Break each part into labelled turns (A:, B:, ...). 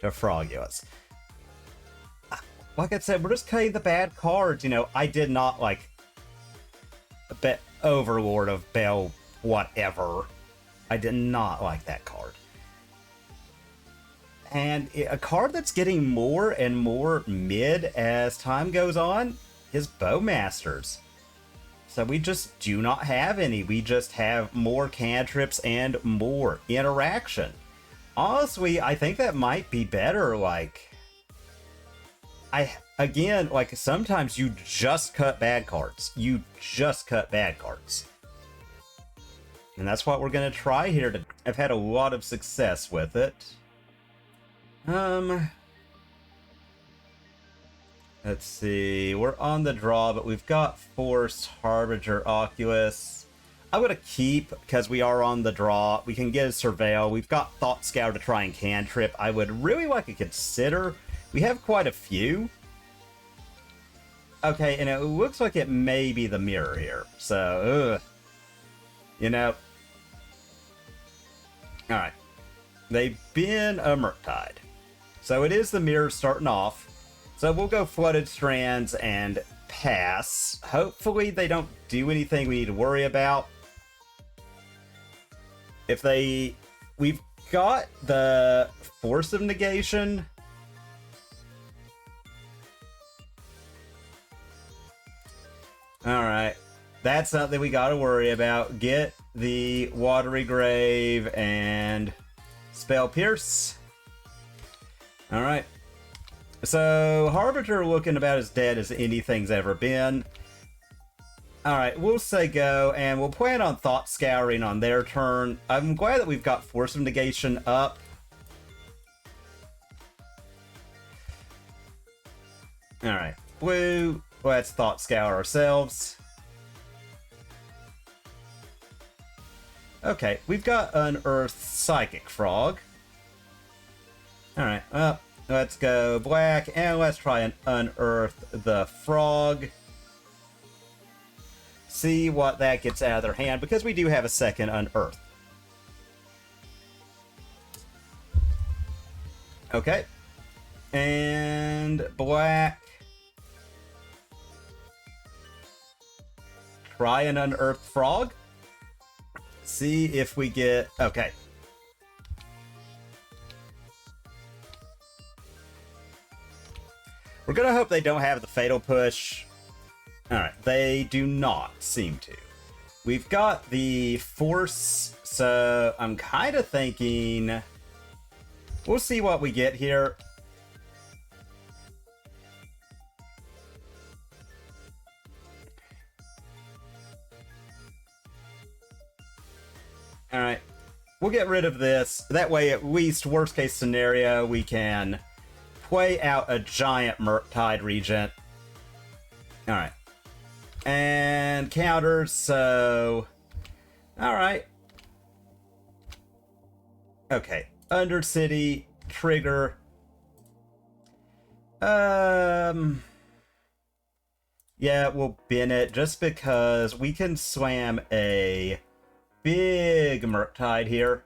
A: to Frogulus. Like I said, we're just cutting the bad cards. You know, I did not like Overlord of Bell whatever. I did not like that card. And a card that's getting more and more mid as time goes on is Bowmasters. So we just do not have any. We just have more cantrips and more interaction. Honestly, I think that might be better. Like, again, like sometimes you just cut bad cards. You just cut bad cards. And that's what we're going to try here. I've had a lot of success with it. Let's see. We're on the draw, but we've got Force, Harbinger, Oculus. I'm going to keep, because we are on the draw. We can get a Surveil. We've got Thought Scour to try and cantrip. I would really like to consider. We have quite a few. Okay, and it looks like it may be the mirror here. So, you know. Alright. They've been a Murktide. So it is the mirror starting off. So we'll go Flooded Strands and pass. Hopefully they don't do anything we need to worry about. If they... We've got the Force of Negation. Alright. That's something we gotta worry about. Get the Watery Grave and Spell Pierce. Alright. So, Harbinger looking about as dead as anything's ever been. Alright, we'll say go, and we'll plan on Thought Scouring on their turn. I'm glad that we've got Force of Negation up. Alright, blue, let's Thought Scour ourselves. Okay, we've got Unearthed Psychic Frog. Alright, well, let's go black, and let's try and unearth the frog. See what that gets out of their hand, because we do have a second unearth. Okay. And black. Try an unearthed frog. See if we get... Okay. We're gonna hope they don't have the Fatal Push. Alright, they do not seem to. We've got the Force, so I'm kind of thinking... We'll see what we get here. Alright, we'll get rid of this. That way, at least, worst case scenario, we can play out a giant Murktide Regent. Alright. And counters, so... Alright. Okay. Undercity, trigger. Yeah, we'll bin it, just because we can slam a big Murktide here.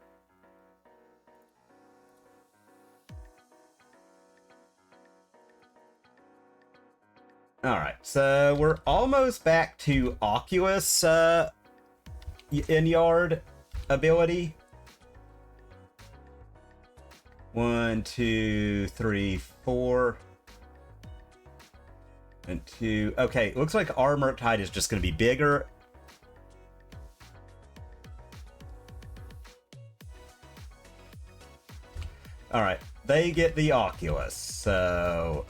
A: Alright, so we're almost back to Oculus in-yard ability. 1, 2, 3, 4. And 2. Okay, looks like our Murktide is just going to be bigger. Alright, they get the Oculus, so...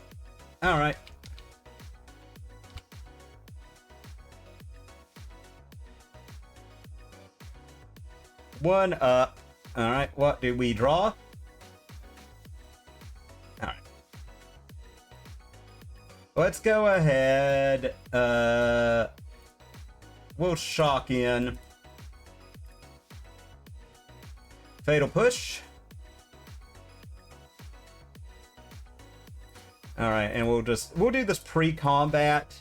A: Alright. One up. Alright, what do we draw? Alright. Let's go ahead. We'll shock in. Fatal Push. Alright, and we'll do this pre-combat.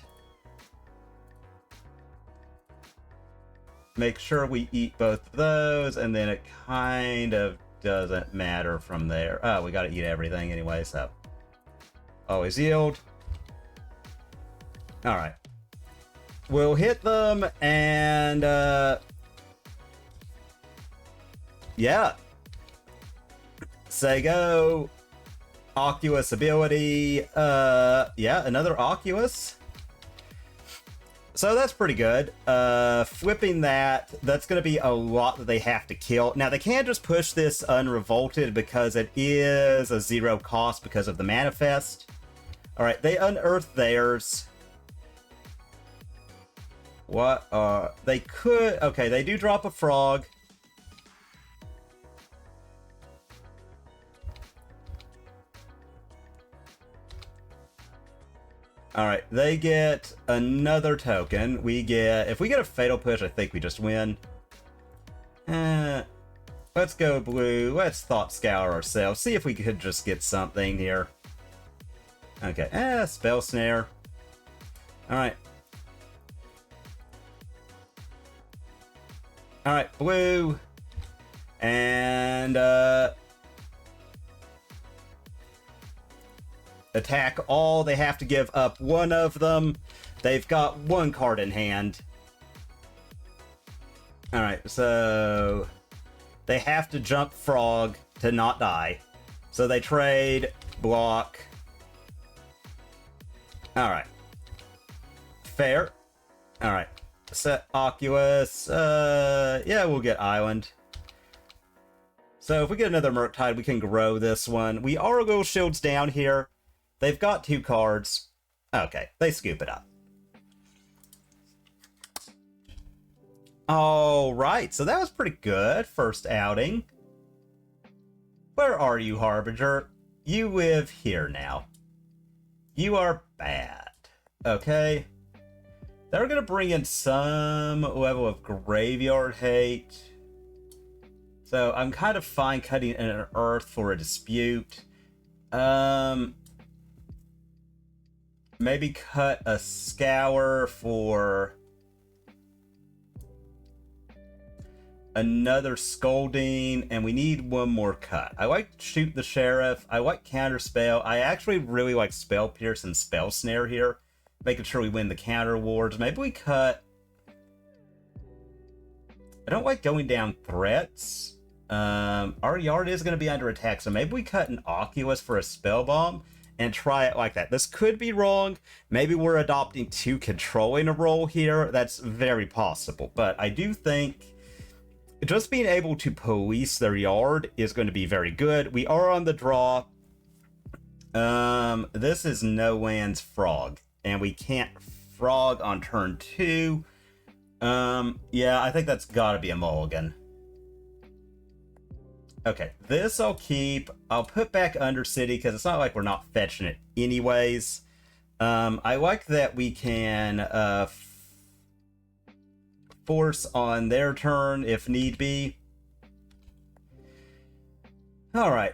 A: Make sure we eat both of those, and then it kind of doesn't matter from there. Oh, we gotta eat everything anyway, so. Always yield. Alright. We'll hit them, and, yeah. Say go. Oculus ability. Yeah, another Oculus. So that's pretty good. Flipping that's going to be a lot that they have to kill. Now, they can't just push this unrevolted because it is a 0 cost because of the manifest. Alright, they unearthed theirs. What? They could... Okay, they do drop a frog. Alright, they get another token. We get... If we get a fatal push, I think we just win. Let's go blue. Let's thought scour ourselves. See if we could just get something here. Okay, spell snare. Alright. Alright, blue. And, attack all. They have to give up one of them. They've got one card in hand. Alright, so... They have to jump frog to not die. So they trade, block. Alright. Fair. Alright. Set Oculus. Yeah, we'll get Island. So if we get another Murktide, we can grow this one. We are a little shields down here. They've got 2 cards. Okay, they scoop it up. Alright, so that was pretty good. First outing. Where are you, Harbinger? You live here now. You are bad. Okay. They're going to bring in some level of graveyard hate. So I'm kind of fine cutting an earth for a dispute. Maybe cut a scour for another scolding, and we need one more cut. I like shoot the sheriff. I like counterspell. I actually really like spell pierce and spell snare here, making sure we win the counter wards. Maybe we cut... I don't like going down threats. Our yard is going to be under attack, so maybe we cut an Oculus for a spell bomb and try it like that. This could be wrong. Maybe we're adopting too controlling a role here. That's very possible, but I do think just being able to police their yard is going to be very good. We are on the draw. This is no land's frog, and we can't frog on turn 2. Yeah, I think that's got to be a mulligan. Okay, this I'll keep. I'll put back Undercity because it's not like we're not fetching it anyways. I like that we can force on their turn if need be. Alright.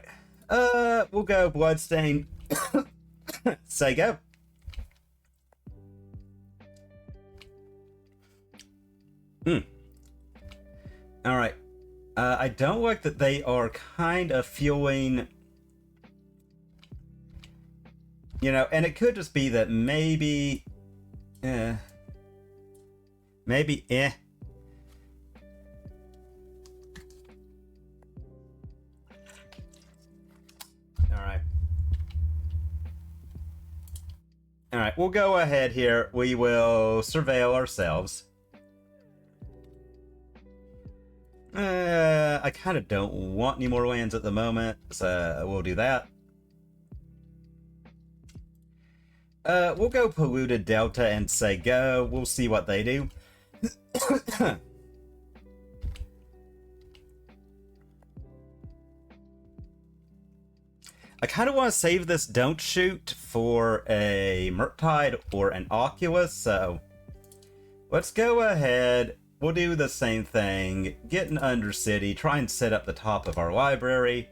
A: We'll go Bloodstain. Say go. Alright. I don't like that they are kind of feeling... You know, and it could just be that maybe... Maybe, Alright. Alright, we'll go ahead here. We will surveil ourselves. I kind of don't want any more lands at the moment, so we'll do that. We'll go Polluted Delta and say go. We'll see what they do. I kind of want to save this Don't Shoot for a Murktide or an Oculus, so let's go ahead. We'll do the same thing. Get an Undercity. Try and set up the top of our library.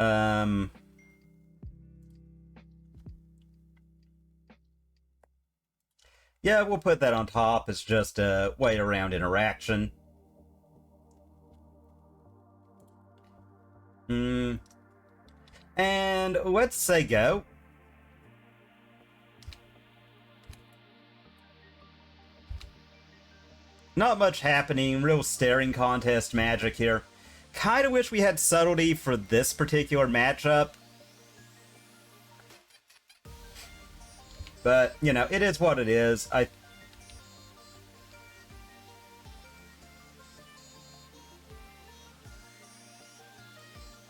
A: Yeah, we'll put that on top. It's just a way around interaction. And let's say go. Not much happening, real staring contest magic here. Kinda wish we had subtlety for this particular matchup. But, you know, it is what it is.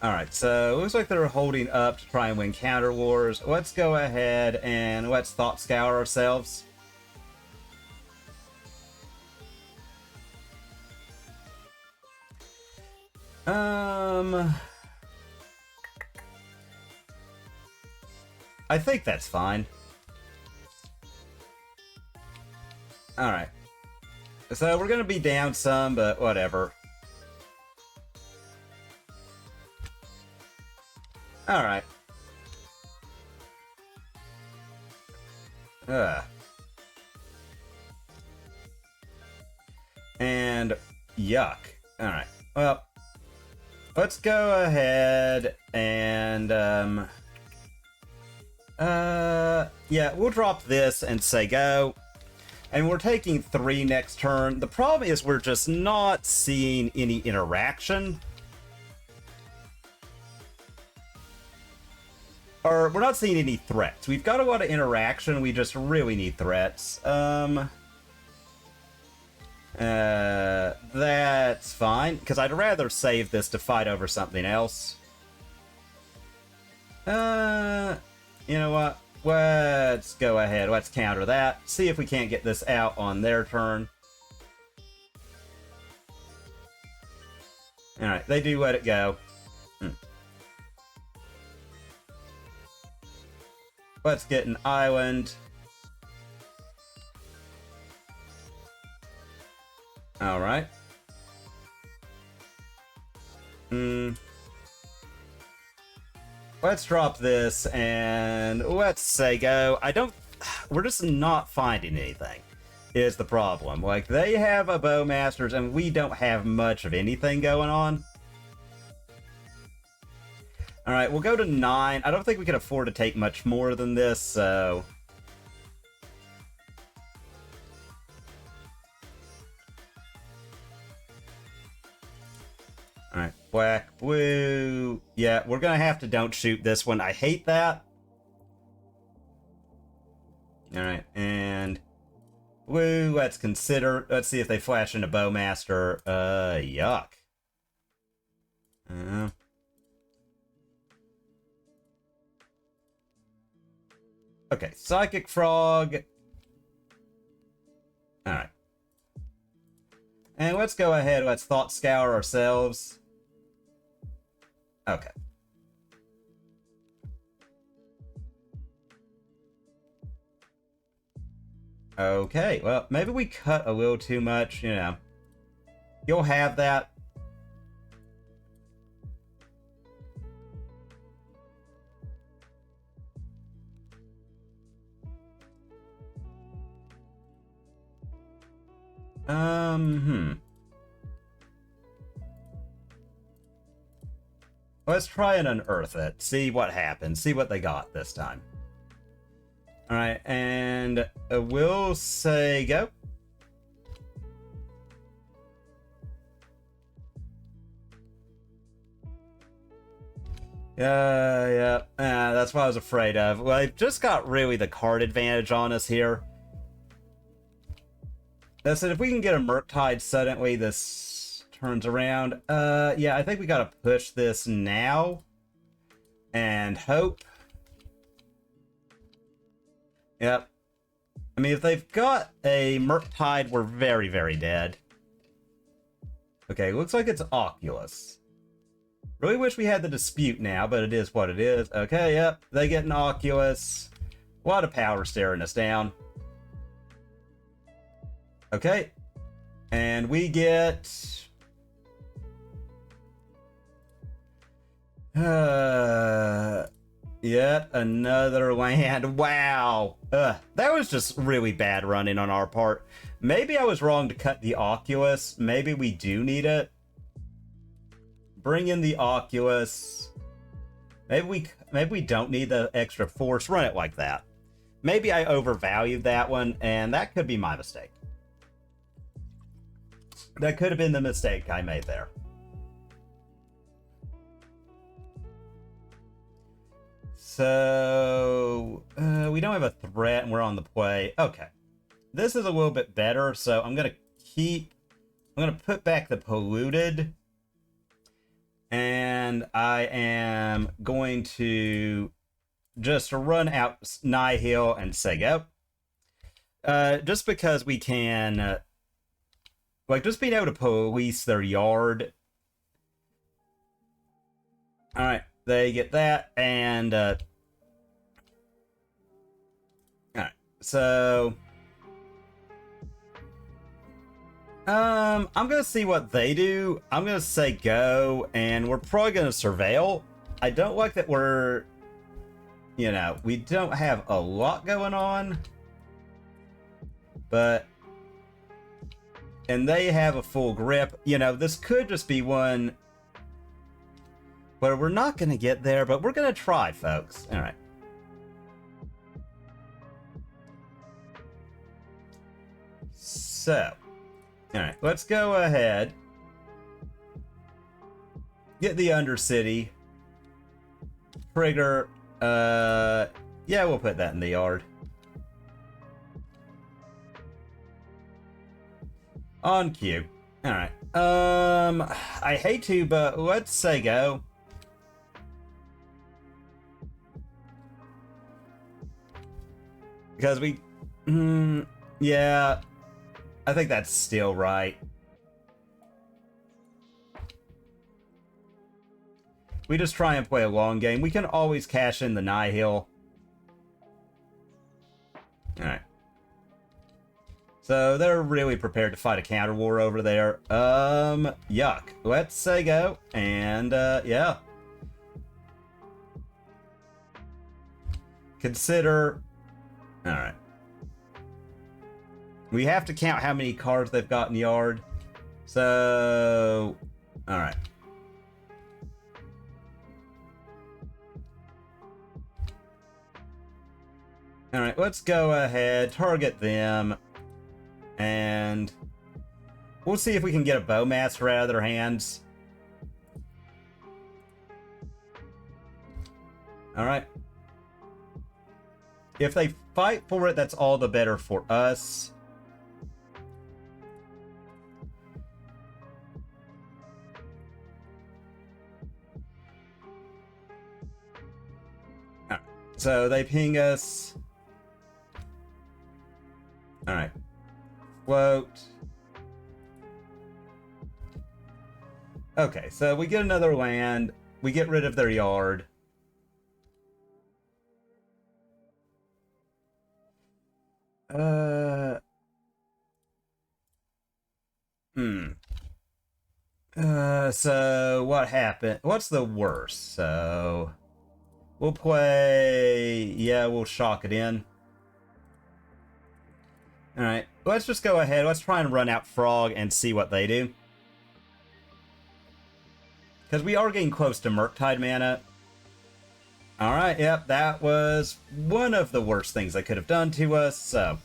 A: Alright, so it looks like they're holding up to try and win Counter Wars. Let's go ahead and let's Thought Scour ourselves. I think that's fine. Alright. So we're gonna be down some, but whatever. Alright. And yuck. Alright. Well, let's go ahead and yeah, we'll drop this and say go. And we're taking 3 next turn. The problem is we're just not seeing any interaction. Or we're not seeing any threats. We've got a lot of interaction, we just really need threats. That's fine, because I'd rather save this to fight over something else. You know what? Let's go ahead. Let's counter that. See if we can't get this out on their turn. Alright, they do let it go. Let's get an island. Alright. Let's drop this and let's say go. We're just not finding anything is the problem. Like, they have a Bowmasters and we don't have much of anything going on. Alright, we'll go to 9. I don't think we can afford to take much more than this, so... Alright, black, blue... Yeah, we're gonna have to don't shoot this one. I hate that. Alright, and... blue, let's see if they flash into Bowmaster. Yuck. Okay, Psychic Frog. Alright. And let's go ahead, let's Thought Scour ourselves. Okay. Okay, well, maybe we cut a little too much, you know. You'll have that. Let's try and unearth it. See what happens. See what they got this time. Alright, and we'll say go. Yeah. That's what I was afraid of. Well, they've just got really the card advantage on us here. That said, if we can get a Murktide suddenly, this turns around. Yeah, I think we gotta push this now. And hope. Yep. I mean, if they've got a Murktide, we're very, very dead. Okay, looks like it's Oculus. Really wish we had the Dispute now, but it is what it is. Okay, yep, they get an Oculus. A lot of power staring us down. Okay, and we get... yet another land. Wow. That was just really bad running on our part. Maybe I was wrong to cut the Oculus. Maybe we do need it. Bring in the Oculus. Maybe we don't need the extra force. Run it like that. Maybe I overvalued that one, and that could be my mistake. That could have been the mistake I made there. So, we don't have a threat, and we're on the play. Okay. This is a little bit better, so I'm going to put back the polluted. And I am going to just run out Nihil and say go. Just because we can, like, just being able to police their yard. Alright, they get that, and, alright, so... I'm gonna see what they do. I'm gonna say go, and we're probably gonna surveil. I don't like that we're... You know, we don't have a lot going on. But... And they have a full grip. You know, this could just be one... But we're not gonna get there, but we're gonna try, folks. Alright. So... Alright, let's go ahead. Get the Undercity. Trigger. Yeah, we'll put that in the yard. On cue. Alright. I hate to, but let's say go. Because we... yeah... I think that's still right. We just try and play a long game. We can always cash in the Nihil. Alright. So they're really prepared to fight a counter war over there. Yuck. Let's say go. And, yeah. Consider... Alright. We have to count how many cards they've got in the yard. So... Alright. Alright, let's go ahead, target them, and we'll see if we can get a Bowmaster out of their hands. Alright. If they fight for it, that's all the better for us. So they ping us. Alright. Float. Okay, so we get another land. We get rid of their yard. So what happened? What's the worst? So... We'll play... Yeah, we'll shock it in. Alright, let's just go ahead. Let's try and run out Frog and see what they do. Because we are getting close to Murktide mana. Alright, yep, that was one of the worst things they could have done to us, so...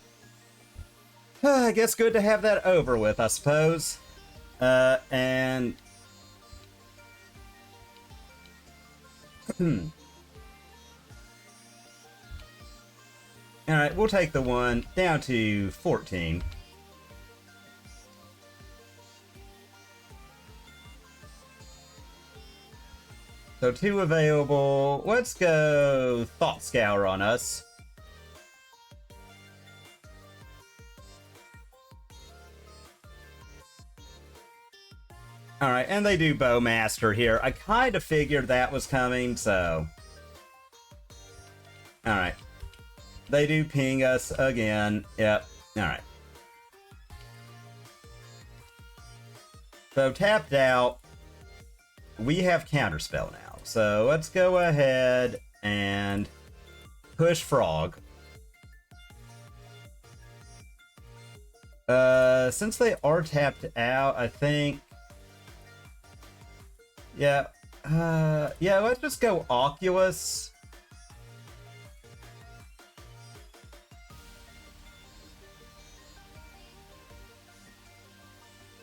A: I guess good to have that over with, I suppose. And... Alright, we'll take the one down to 14. So 2 available. Let's go Thought Scour on us. Alright, and they do Bowmaster here. I kind of figured that was coming, so... Alright. They do ping us again. Yep. Alright. So tapped out. We have Counterspell now. So let's go ahead and push Frog. Since they are tapped out, I think... Yeah. Yeah, let's just go Oculus.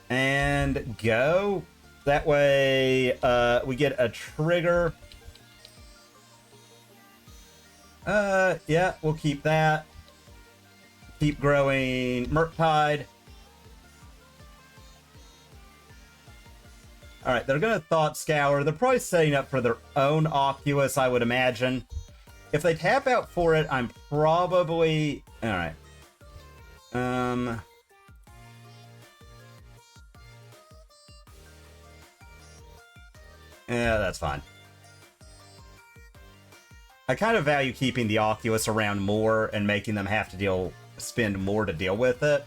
A: And go. That way, we get a trigger. Yeah, we'll keep that. Keep growing Murktide. Alright, they're gonna Thought Scour. They're probably setting up for their own Oculus, I would imagine. If they tap out for it, I'm probably... Alright. Yeah, that's fine. I kind of value keeping the Oculus around more and making them have to spend more to deal with it.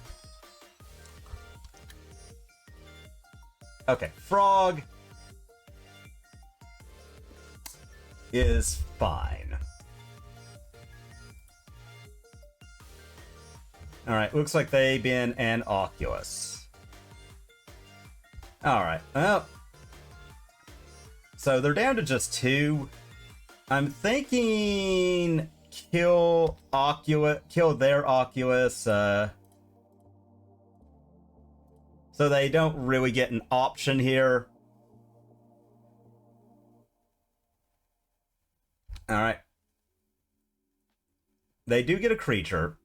A: Okay, Frog is fine. Alright, looks like they've been an Oculus. Alright, well. So they're down to just 2. I'm thinking kill their Oculus, so they don't really get an option here. Alright. They do get a creature.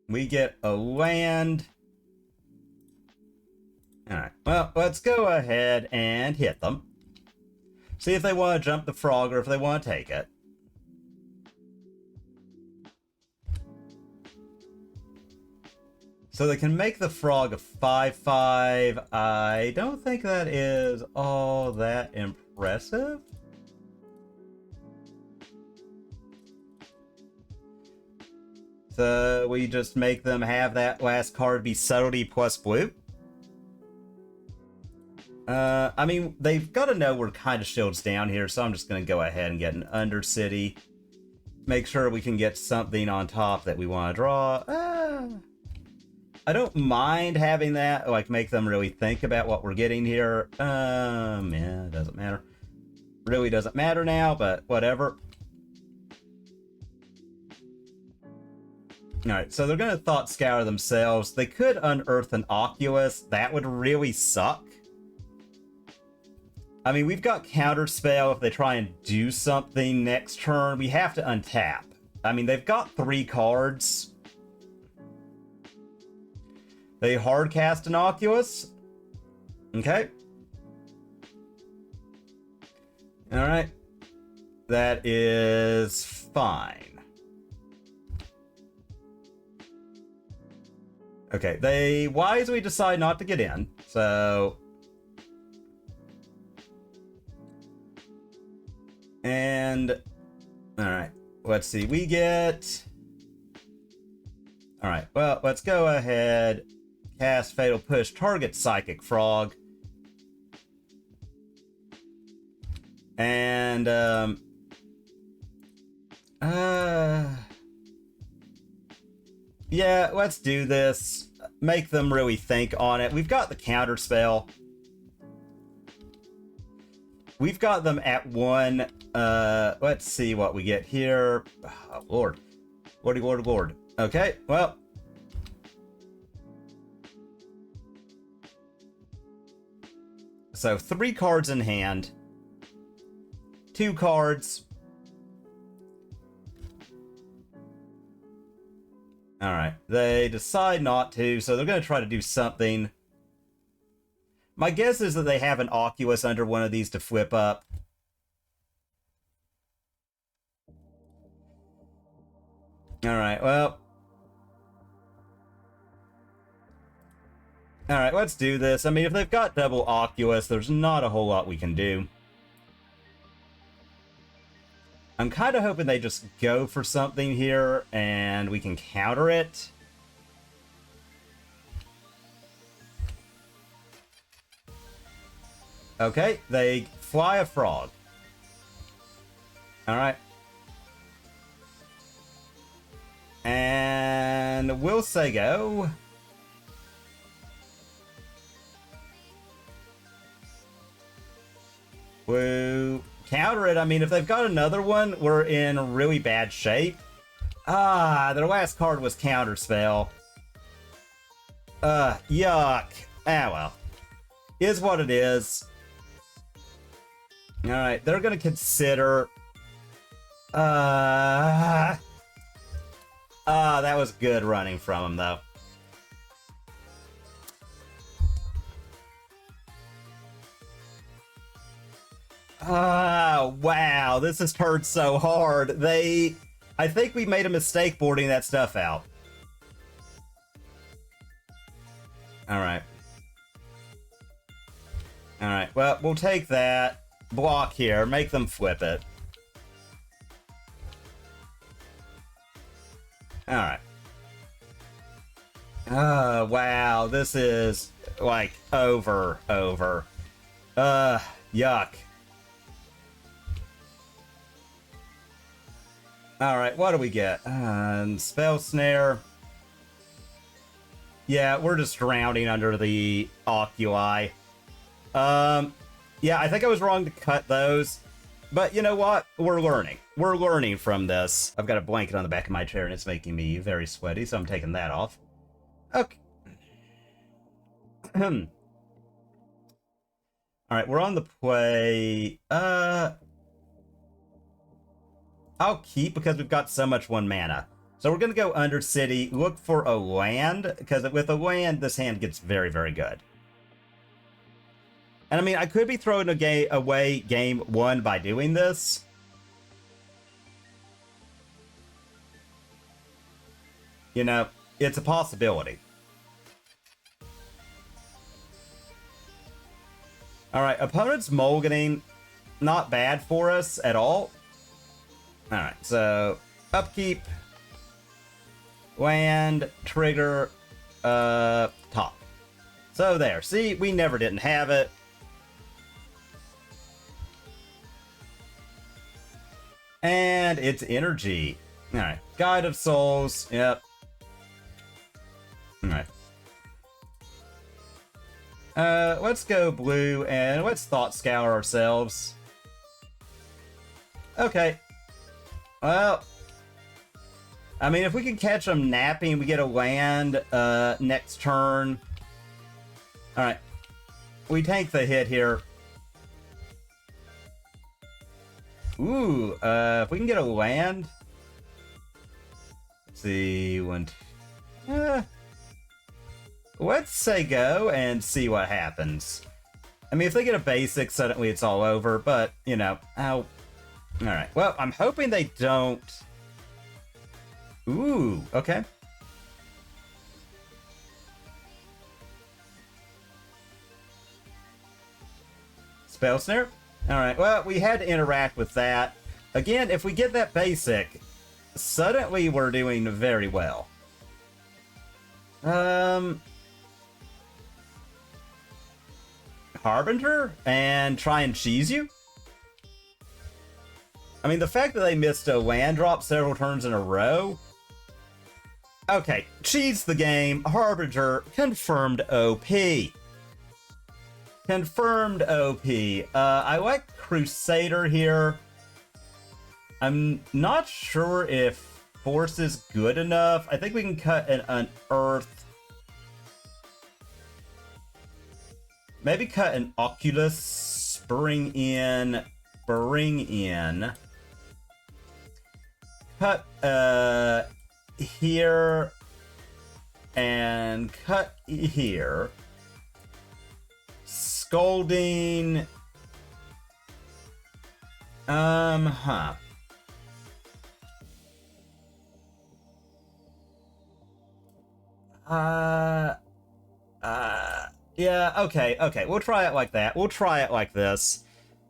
A: We get a land. Alright, well, let's go ahead and hit them. See if they want to jump the frog or if they want to take it. So they can make the frog a 5/5. I don't think that is all that impressive. So we just make them have that last card be Subtlety plus blue. I mean, they've got to know we're kind of shields down here, so I'm just going to go ahead and get an Undercity. Make sure we can get something on top that we want to draw. I don't mind having that, like, make them really think about what we're getting here. Yeah, it doesn't matter. Really doesn't matter now, but whatever. Alright, so they're going to Thought Scour themselves. They could unearth an Oculus. That would really suck. I mean, we've got Counterspell if they try and do something next turn. We have to untap. I mean, they've got 3 cards. They hard cast an Oculus. Okay. Alright. That is fine. Okay, they wisely decide not to get in, so... And... Alright, let's see, we get... Alright, well, let's go ahead, cast Fatal Push, target Psychic Frog. And, yeah, let's do this. Make them really think on it. We've got the Counterspell. We've got them at 1. Let's see what we get here. Oh, Lord. Lordy, Lord, Lord. Okay, well. So 3 cards in hand. 2 cards. Alright, they decide not to, so they're going to try to do something. My guess is that they have an Oculus under one of these to flip up. Alright, well. Alright, let's do this. I mean, if they've got double Oculus, there's not a whole lot we can do. I'm kind of hoping they just go for something here, and we can counter it. Okay, they fly a frog. Alright. And we'll say go. Woo. Counter it. I mean, if they've got another one, we're in really bad shape. Ah, their last card was Counterspell. Yuck. Ah, well. Is what it is. Alright, they're gonna consider... that was good running from them, though. Wow, this has hurt so hard. I think we made a mistake boarding that stuff out. Alright. Alright, well, we'll take that. Block here, make them flip it. Alright. Wow, this is, like, over. Yuck. Alright, what do we get? Spell Snare. Yeah, we're just drowning under the oculi. Yeah, I think I was wrong to cut those. But you know what? We're learning. We're learning from this. I've got a blanket on the back of my chair and it's making me very sweaty, so I'm taking that off. Okay. Alright, we're on the play. I'll keep because we've got so much 1 mana. So we're going to go Undercity, look for a land, because with a land, this hand gets very, very good. And I mean, I could be throwing away game 1 by doing this. You know, it's a possibility. Alright, opponent's Mulliganing, not bad for us at all. Alright, so upkeep, land, trigger, top. So there, see, we never didn't have it. And it's energy. Alright, Guide of Souls, yep. Alright. Let's go blue and let's Thought Scour ourselves. Okay. Well, I mean, if we can catch them napping, we get a land next turn. Alright. We take the hit here. Ooh, if we can get a land. Let's see, let's say go and see what happens. I mean, if they get a basic, suddenly it's all over, but, you know, I'll... Alright, well, I'm hoping they don't... Ooh, okay. Spell Snare? Alright, well, we had to interact with that. Again, if we get that basic, suddenly we're doing very well. Harbinger? And try and cheese you? I mean, the fact that they missed a land drop several turns in a row... Okay, cheese the game. Harbinger, confirmed OP. Confirmed OP. I like Crusader here. I'm not sure if Force is good enough. I think we can cut an Earth. Maybe cut an Oculus. Bring in. Cut here and cut here. Scolding. Yeah, okay, we'll try it like that. We'll try it like this.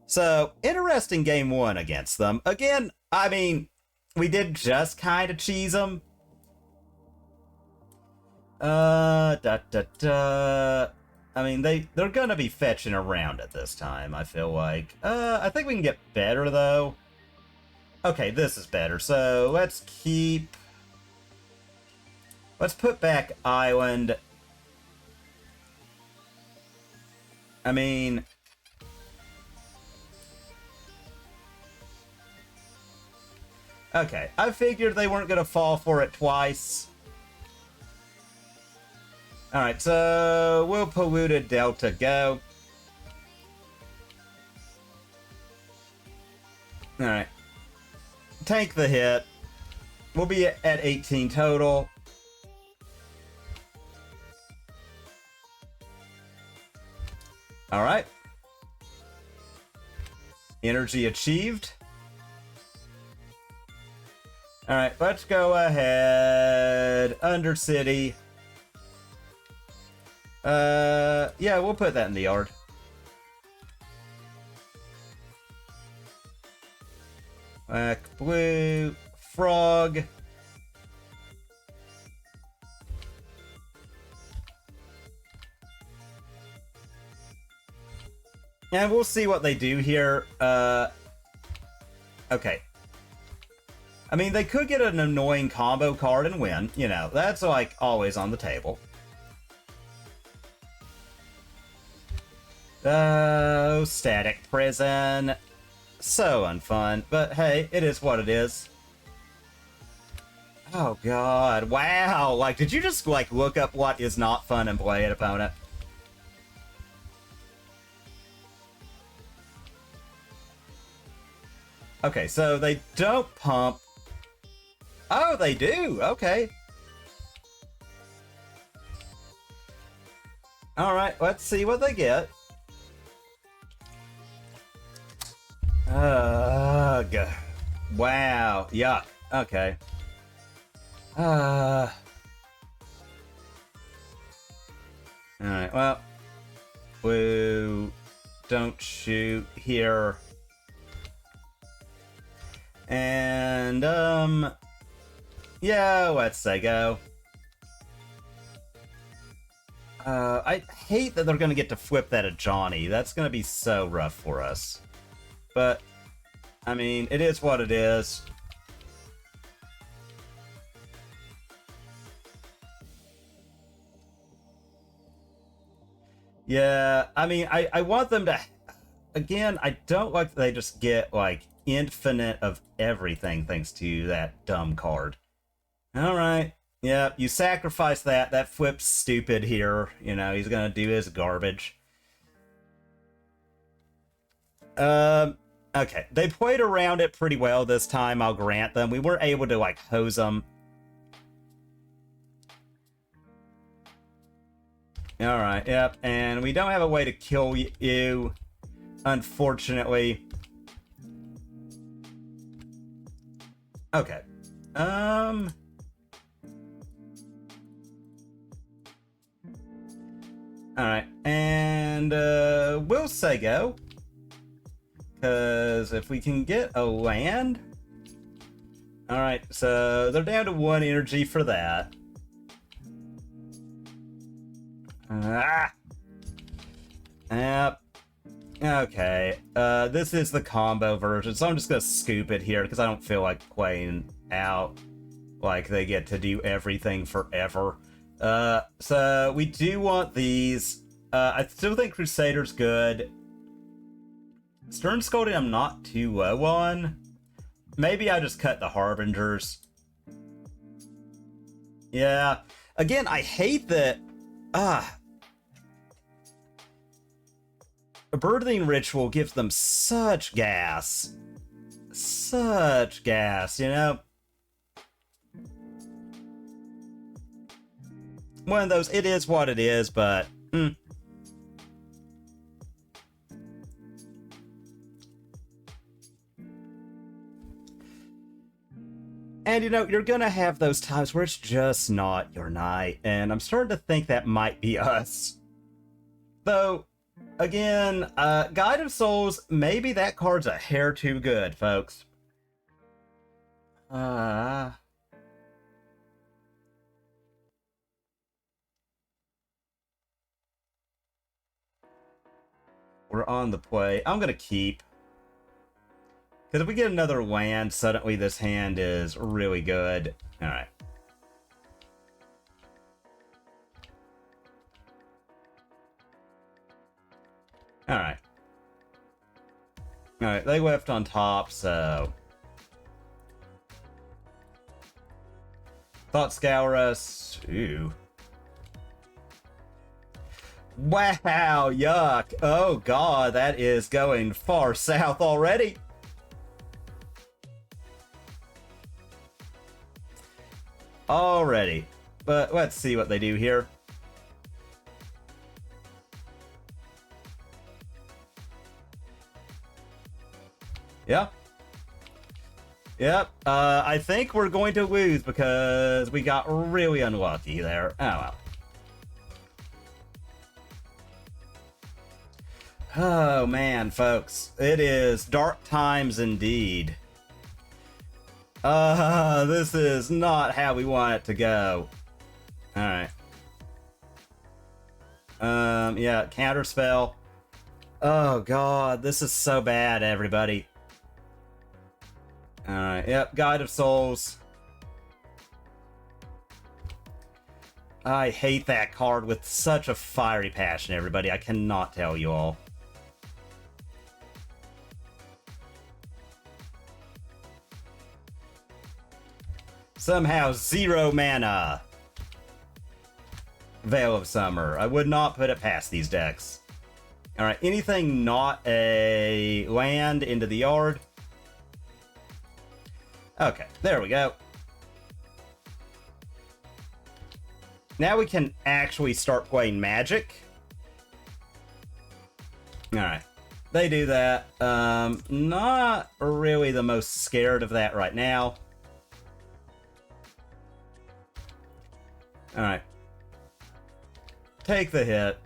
A: So, interesting game 1 against them. Again, I mean, we did just kind of cheese them. I mean, they're gonna be fetching around at this time, I feel like. I think we can get better, though. Okay, this is better. So, let's keep... Let's put back Island. I mean... Okay, I figured they weren't gonna fall for it twice. Alright, so we'll polluted Delta go. Alright. Tank the hit. We'll be at 18 total. Alright. Energy achieved. Alright, let's go ahead. Undercity. Yeah, we'll put that in the yard. Black, blue, frog. And we'll see what they do here. Okay. I mean, they could get an annoying combo card and win. You know, that's like always on the table. Oh, static prison. So unfun. But hey, it is what it is. Oh god. Wow. Like, did you just like look up what is not fun and play an opponent? Okay, so they don't pump. Oh, they do. Okay. Alright, let's see what they get. Ugh. Wow. Yuck. Okay. Alright, well. Blue. Don't shoot here. And, yeah, let's say go. I hate that they're gonna get to flip that at Johnny. That's gonna be so rough for us. But, I mean, it is what it is. Yeah, I mean, I want them to... Again, I don't like that they just get, like, infinite of everything thanks to that dumb card. Alright. Yeah, you sacrifice that. That flips stupid here. You know, he's gonna do his garbage. Okay. They played around it pretty well this time, I'll grant them. We weren't able to, like, hose them. Alright, yep. And we don't have a way to kill you, unfortunately. Okay. Alright, and we'll say go. Because if we can get a land... Alright, so they're down to 1 energy for that. Yep. Okay, this is the combo version, so I'm just gonna scoop it here, because I don't feel like playing out like they get to do everything forever. So we do want these. I still think Crusader's good. Stern Scolding I'm not too low on. Maybe I just cut the Harbingers. Yeah. Again, I hate that... A birthing ritual gives them such gas. Such gas, you know? One of those, it is what it is, but... And, you know, you're gonna have those times where it's just not your night, and I'm starting to think that might be us. Though, again, Guide of Souls, maybe that card's a hair too good, folks. We're on the play. I'm gonna keep. Because if we get another land, suddenly this hand is really good. Alright. Alright. Alright, they left on top, so... Thought scour us. Ooh. Wow, yuck. Oh god, that is going far south already. Already. But let's see what they do here. Yeah. Yep. I think we're going to lose because we got really unlucky there. Oh well. Oh man, folks. It is dark times indeed. This is not how we want it to go. Alright. Yeah, counterspell. Oh god, this is so bad, everybody. Alright, yep, Guide of Souls. I hate that card with such a fiery passion, everybody. I cannot tell you all. Somehow 0 mana. Veil of Summer. I would not put it past these decks. Alright, anything not a land into the yard. Okay, there we go. Now we can actually start playing Magic. Alright, they do that. Not really the most scared of that right now. Alright. Take the hit.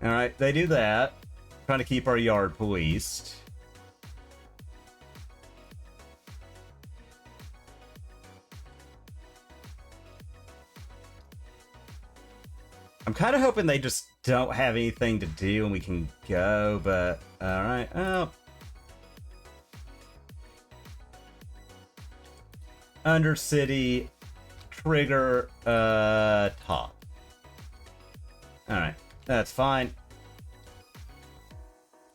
A: Alright, they do that. Trying to keep our yard policed. I'm kind of hoping they just don't have anything to do and we can go, but alright. Oh. Undercity, trigger, top. Alright, that's fine.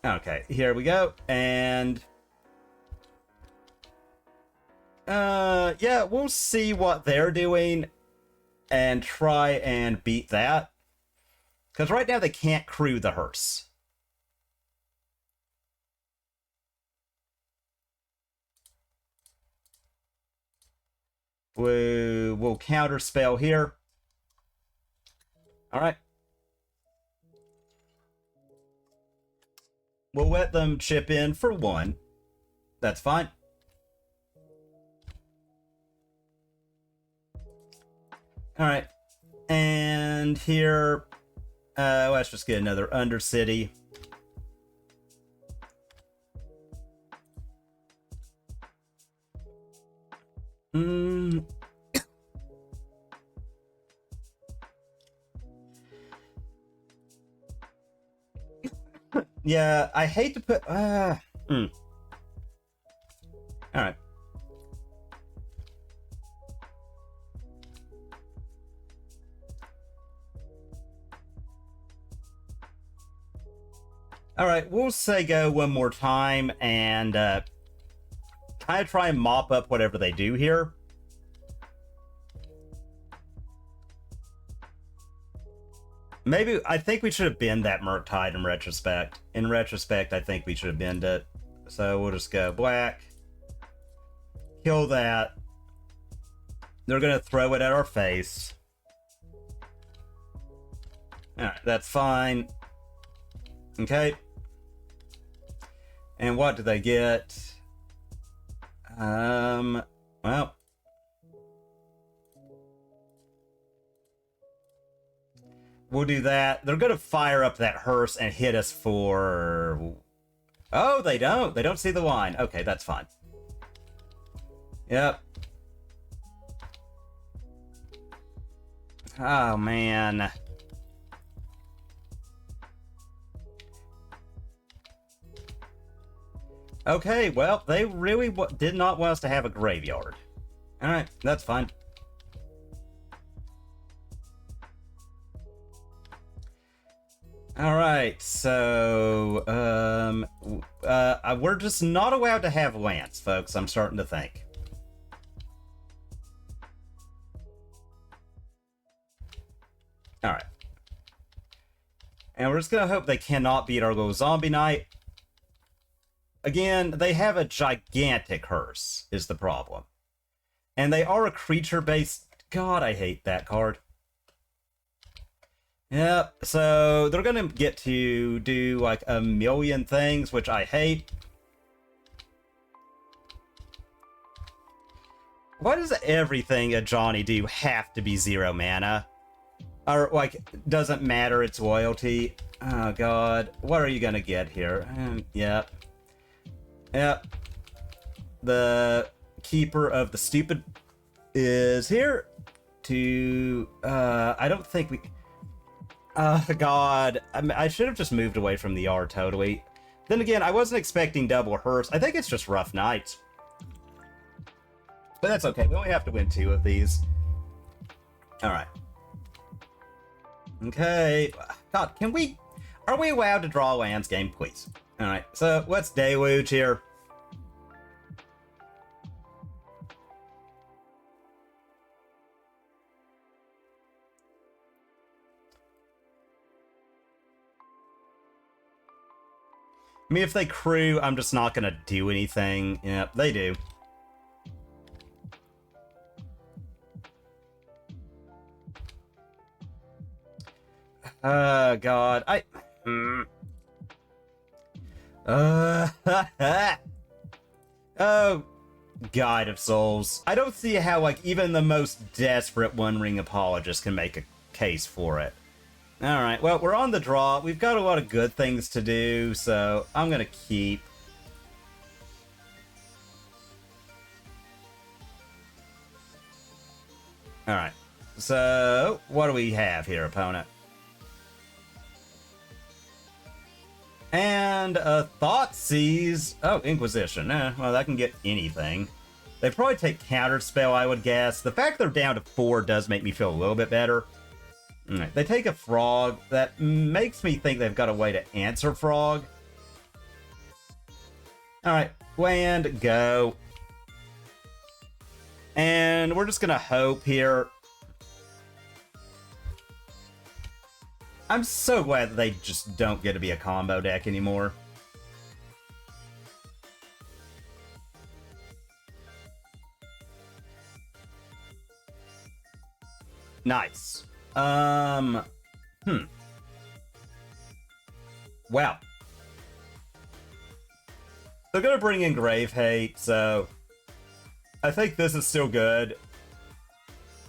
A: Okay, here we go, and yeah, we'll see what they're doing and try and beat that. Because right now they can't crew the hearse. We'll counterspell here. Alright. We'll let them chip in for 1. That's fine. Alright. And here... let's just get another Undercity. Yeah, I hate to put... Alright. Alright, we'll say go one more time and kind of try and mop up whatever they do here. Maybe, I think we should have binned that Murktide in retrospect. In retrospect, I think we should have binned it. So we'll just go black. Kill that. They're going to throw it at our face. Alright, that's fine. Okay. And what do they get? Well. We'll do that. They're going to fire up that hearse and hit us for... Oh, they don't. They don't see the line. Okay, that's fine. Yep. Oh, man. Okay, well, they really did not want us to have a graveyard. Alright, that's fine. All right, so we're just not allowed to have Lance, folks. I'm starting to think. All right, and we're just gonna hope they cannot beat our little zombie knight. Again, they have a gigantic hearse, is the problem, and they are a creature-based. God, I hate that card. Yep, so they're gonna get to do like a million things, which I hate. Why does everything a Johnny do have to be 0 mana? Or, like, doesn't matter its loyalty? Oh, God. What are you gonna get here? Yep. Yep. The Keeper of the Stupid is here to... I don't think we... God. I should have just moved away from the R, totally. Then again, I wasn't expecting double hearse. I think it's just rough nights. But that's okay. We only have to win 2 of these. Alright. Okay. God, can we... Are we allowed to draw a lands game, please? Alright, so let's deluge here. I mean, if they crew, I'm just not gonna do anything. Yep, they do. God, oh, Guide of Souls. I don't see how, like, even the most desperate One Ring apologist can make a case for it. Alright, well, we're on the draw. We've got a lot of good things to do, so I'm gonna keep. Alright, so what do we have here, opponent? And Thoughtseize. Oh, Inquisition. Well, that can get anything. They probably take Counterspell, I would guess. The fact they're down to 4 does make me feel a little bit better. Right. They take a Frog. That makes me think they've got a way to answer Frog. Alright, land, go. And we're just gonna hope here. I'm so glad that they just don't get to be a combo deck anymore. Nice. Wow. They're gonna bring in Grave Hate, so I think this is still good.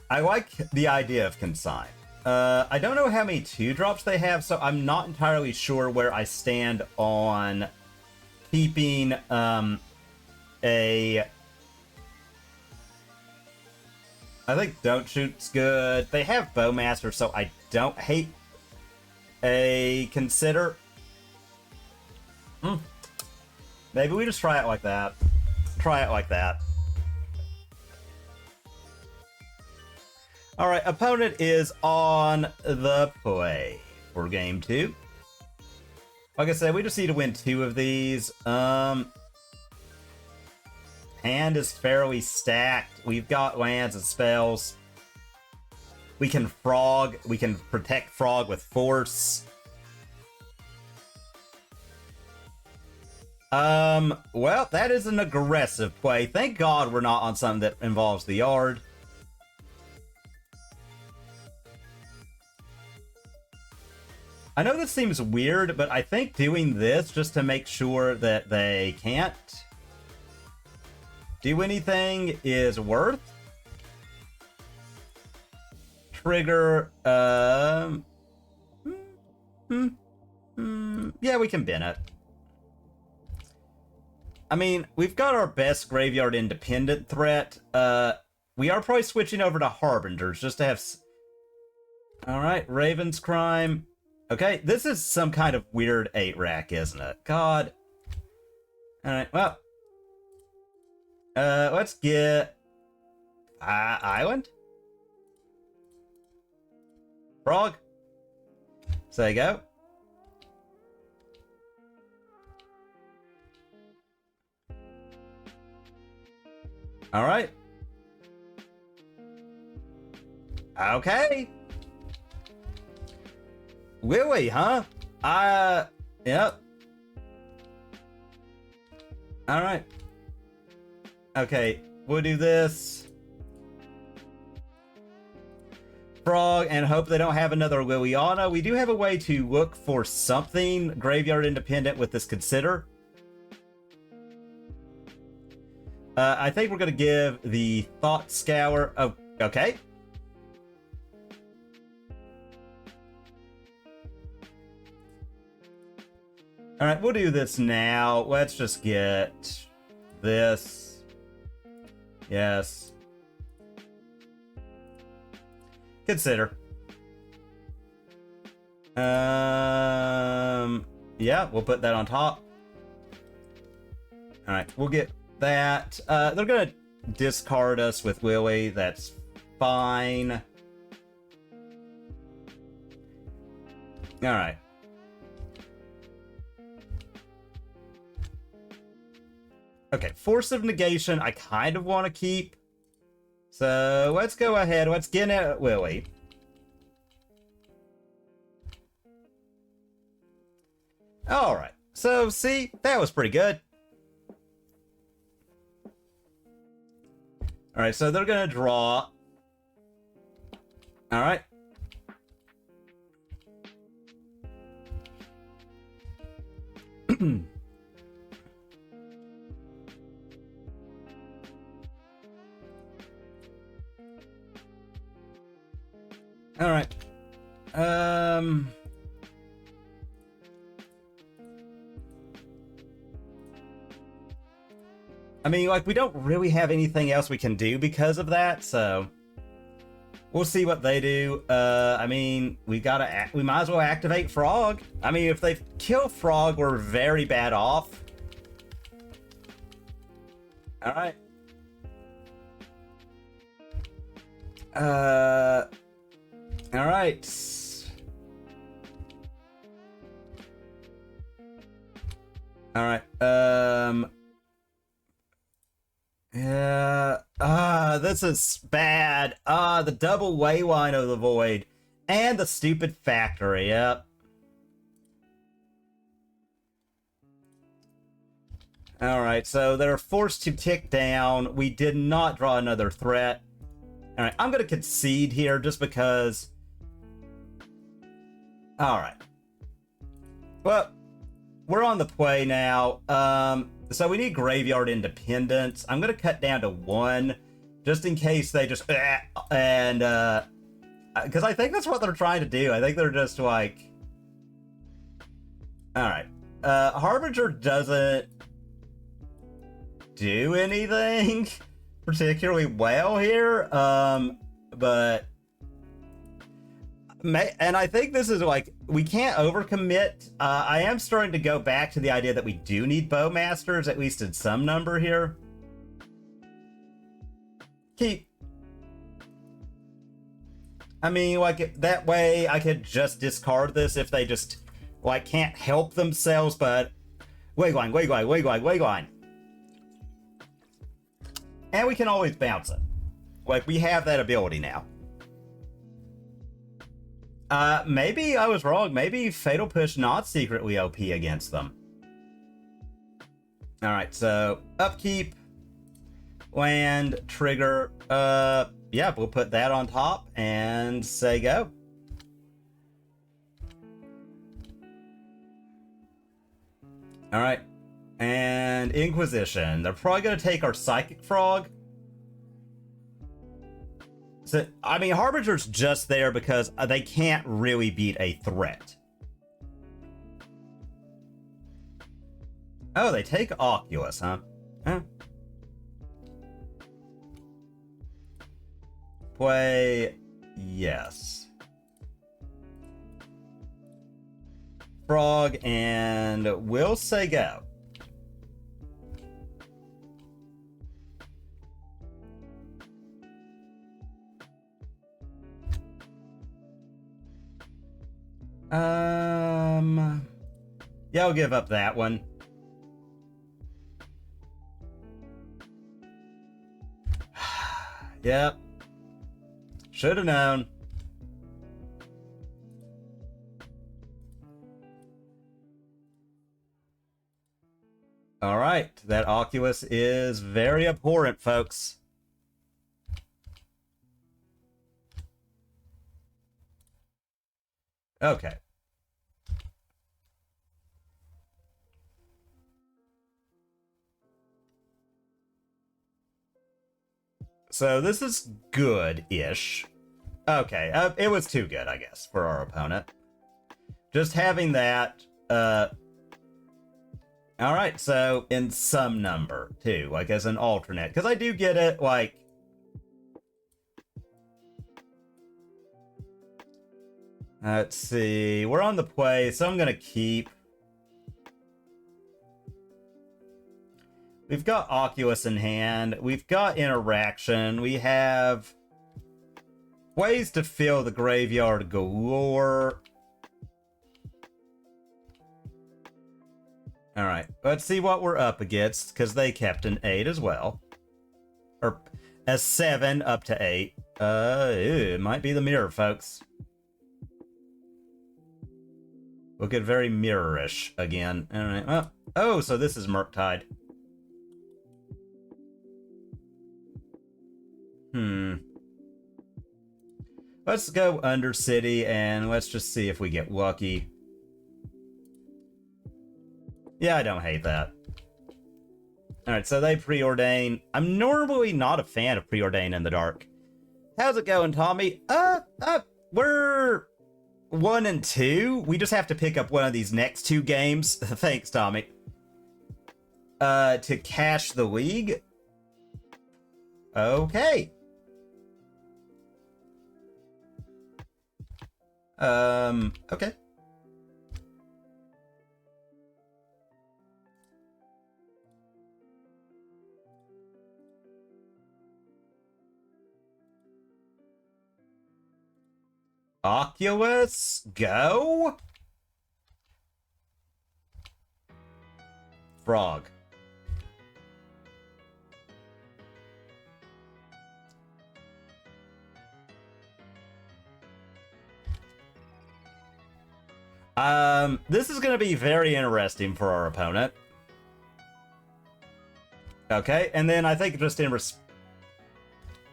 A: I like the idea of Consign. I don't know how many 2-drops they have, so I'm not entirely sure where I stand on keeping a... I think Don't Shoot's good. They have Bowmasters, so I don't hate a Consider. Maybe we just try it like that. Try it like that. Alright, opponent is on the play for game 2. Like I said, we just need to win 2 of these. Hand is fairly stacked. We've got lands and spells. We can Frog. We can protect Frog with Force. Well, that is an aggressive play. Thank God we're not on something that involves the yard. I know this seems weird, but I think doing this just to make sure that they can't do anything is worth. Trigger, yeah, we can bin it. I mean, we've got our best graveyard independent threat. We are probably switching over to Harbingers just to have... Alright, Raven's Crime. Okay, this is some kind of weird 8-rack, isn't it? God. Alright, well. Let's get... Island? Frog? So there you go. All right. Okay. Willie, huh? Yep. All right. Okay, we'll do this. Frog, and hope they don't have another Liliana. We do have a way to look for something graveyard independent with this consider. I think we're going to give the Thought Scour. Oh, okay. All right, we'll do this now. Let's just get this. Yes. Consider. Yeah, we'll put that on top. All right, we'll get that. They're gonna discard us with Willie. That's fine. All right. Okay, Force of Negation, I kind of want to keep. So let's go ahead. Let's get at Willie. All right. So, see, that was pretty good. All right, so they're going to draw. All right. All right. I mean, like, we don't really have anything else we can do because of that, so we'll see what they do. I mean, we might as well activate Frog. I mean, if they kill Frog, we're very bad off. All right. All right. All right. Yeah. This is bad. The double Leyline of the Void. And the stupid factory. Yep. Alright, so they're forced to tick down. We did not draw another threat. Alright, I'm gonna concede here just because. Alright. Well, we're on the play now. So we need Graveyard Independence. I'm gonna cut down to 1, just in case they just and because I think that's what they're trying to do. I think they're just like, all right. Harbinger doesn't do anything particularly well here, but. And I think this is like, we can't overcommit. I am starting to go back to the idea that we do need Bowmasters, at least in some number here. Keep. I mean, like, that way I could just discard this if they just, like, can't help themselves, but... Wigline. And we can always bounce it. Like, we have that ability now. Maybe I was wrong. Maybe Fatal Push not secretly OP against them. Alright, so upkeep, land, trigger. Yeah, we'll put that on top and say go. Alright, and Inquisition. They're probably going to take our Psychic Frog. So, I mean, Harbinger's just there because they can't really beat a threat. Oh, they take Oculus, huh? Huh? Play... yes. Frog, and we'll say go. Yeah, I'll give up that one. Yep. Should have known. All right, that Oculus is very abhorrent, folks. Okay. So this is good-ish. Okay, it was too good, I guess, for our opponent. Just having that, Alright, so in some number, too, like as an alternate. Because I do get it, like... Let's see, we're on the play, so I'm gonna keep... We've got Oculus in hand, we've got Interaction, we have... ways to fill the graveyard galore. Alright, let's see what we're up against, because they kept an 8 as well. Or a 7 up to 8. It might be the mirror, folks. We'll get very mirrorish again. Alright, well, oh, so this is Murktide. Let's go Undercity, and let's just see if we get lucky. Yeah, I don't hate that. Alright, so they preordain. I'm normally not a fan of preordain in the dark. How's it going, Tommy? We're 1 and 2. We just have to pick up one of these next 2 games. Thanks, Tommy. To cash the league. Okay. Okay. Oculus, go. Frog. This is gonna be very interesting for our opponent. Okay, and then I think just in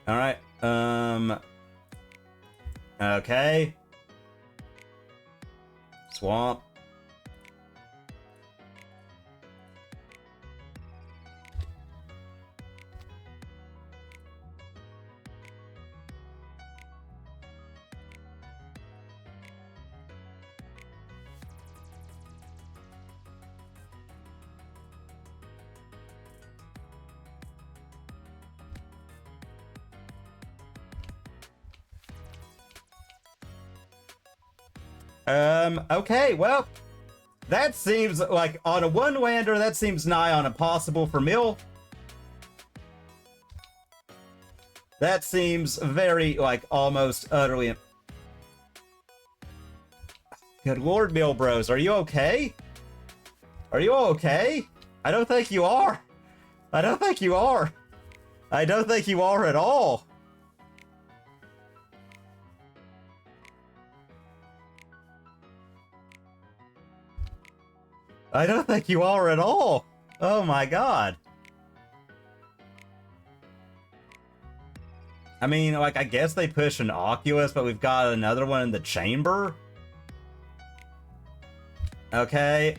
A: Alright, okay. Swamp. Okay, well, that seems like on a one-lander, that seems nigh on impossible for Mill. That seems very, like, almost utterly... Good Lord, Mill Bros, are you okay? Are you all okay? I don't think you are. I don't think you are. I don't think you are at all. I don't think you are at all. Oh my god. I mean, like, I guess they push an Oculus, but we've got another one in the chamber. Okay.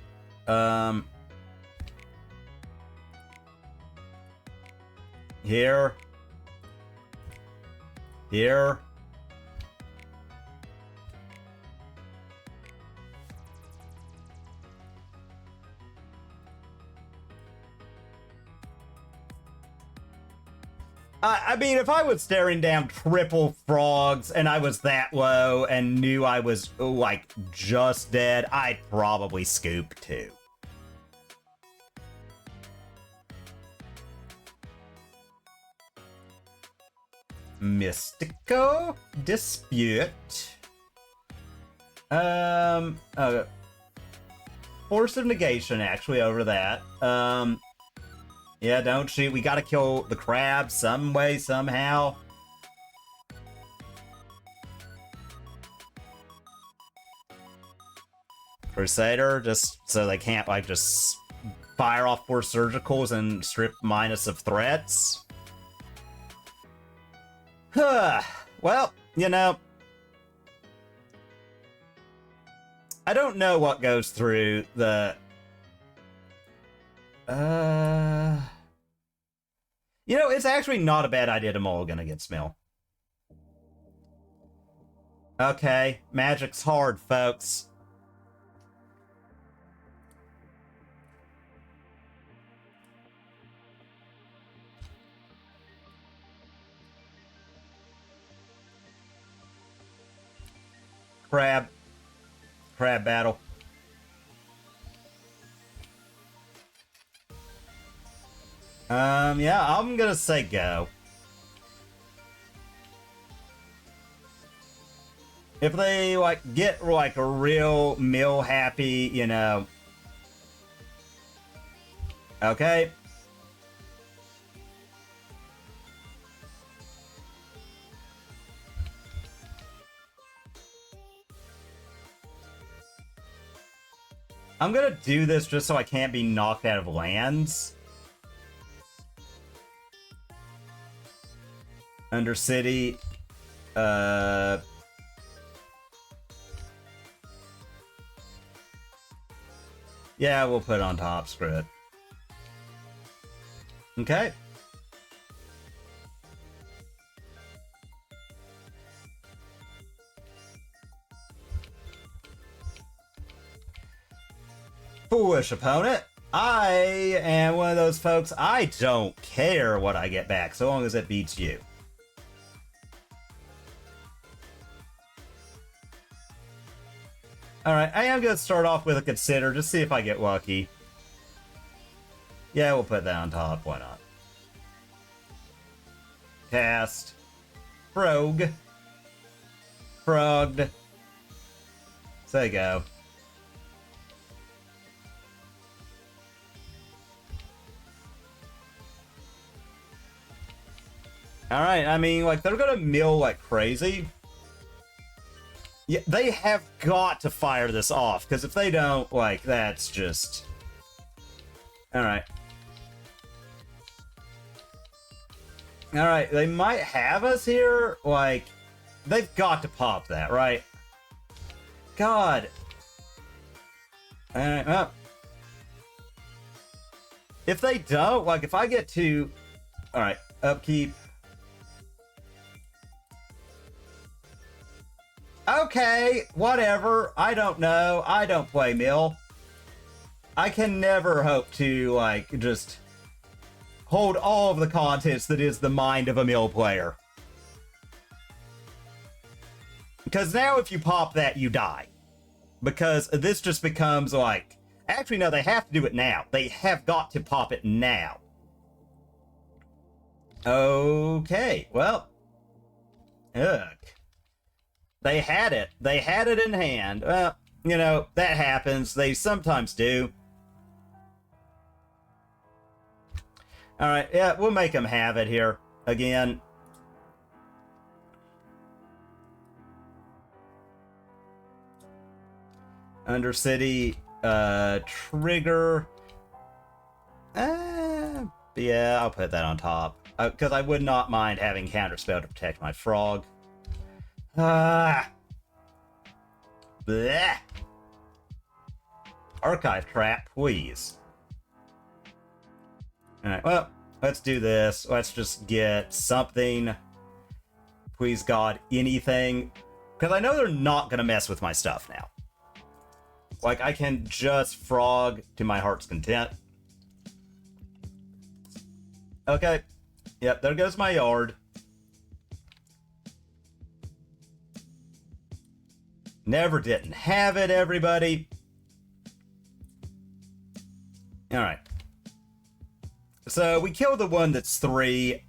A: Here. Here. I mean, if I was staring down triple frogs and I was that low and knew I was, like, just dead, I'd probably scoop too. Mystico Dispute. Force of Negation, actually, over that. Yeah, don't shoot. We gotta kill the crab some way, somehow. Crusader, just so they can't, like, just fire off 4 surgicals and strip minus of threats. Well, you know, I don't know what goes through the... You know, it's actually not a bad idea to mulligan against Mill. Okay, magic's hard, folks. Crab battle. Yeah, I'm gonna say go. If they, like, get, like, a real Mill happy, you know... Okay. I'm gonna do this just so I can't be knocked out of lands. Undercity. Yeah, we'll put it on top, screw it. Okay. Foolish opponent. I am one of those folks, I don't care what I get back, so long as it beats you. Alright, I am going to start off with a consider, just see if I get lucky. Yeah, we'll put that on top, why not? Cast. Frog. Frogged. So there you go. Alright, I mean, like, they're gonna mill like crazy. Yeah, they have got to fire this off, because if they don't, like, that's just... Alright. Alright, they might have us here, like... They've got to pop that, right? God. Alright, well... If they don't, like, if I get to... Alright, upkeep... Okay, whatever. I don't know. I don't play Mill. I can never hope to, like, just hold all of the contents that is the mind of a Mill player. Because now if you pop that, you die. Because this just becomes, like... Actually, no, they have to do it now. They have got to pop it now. Okay, well... Ugh. They had it. They had it in hand. Well, you know, that happens. They sometimes do. Alright, yeah, we'll make them have it here. Again. Undercity, trigger. Yeah, I'll put that on top. Because I would not mind having counterspell to protect my frog. Bleh. Archive trap, please. Alright, well, let's do this. Let's just get something. Please, God, anything. Because I know they're not going to mess with my stuff now. Like, I can just frog to my heart's content. Okay. Yep, there goes my yard. Never didn't have it, everybody. Alright. So, we kill the one that's 3.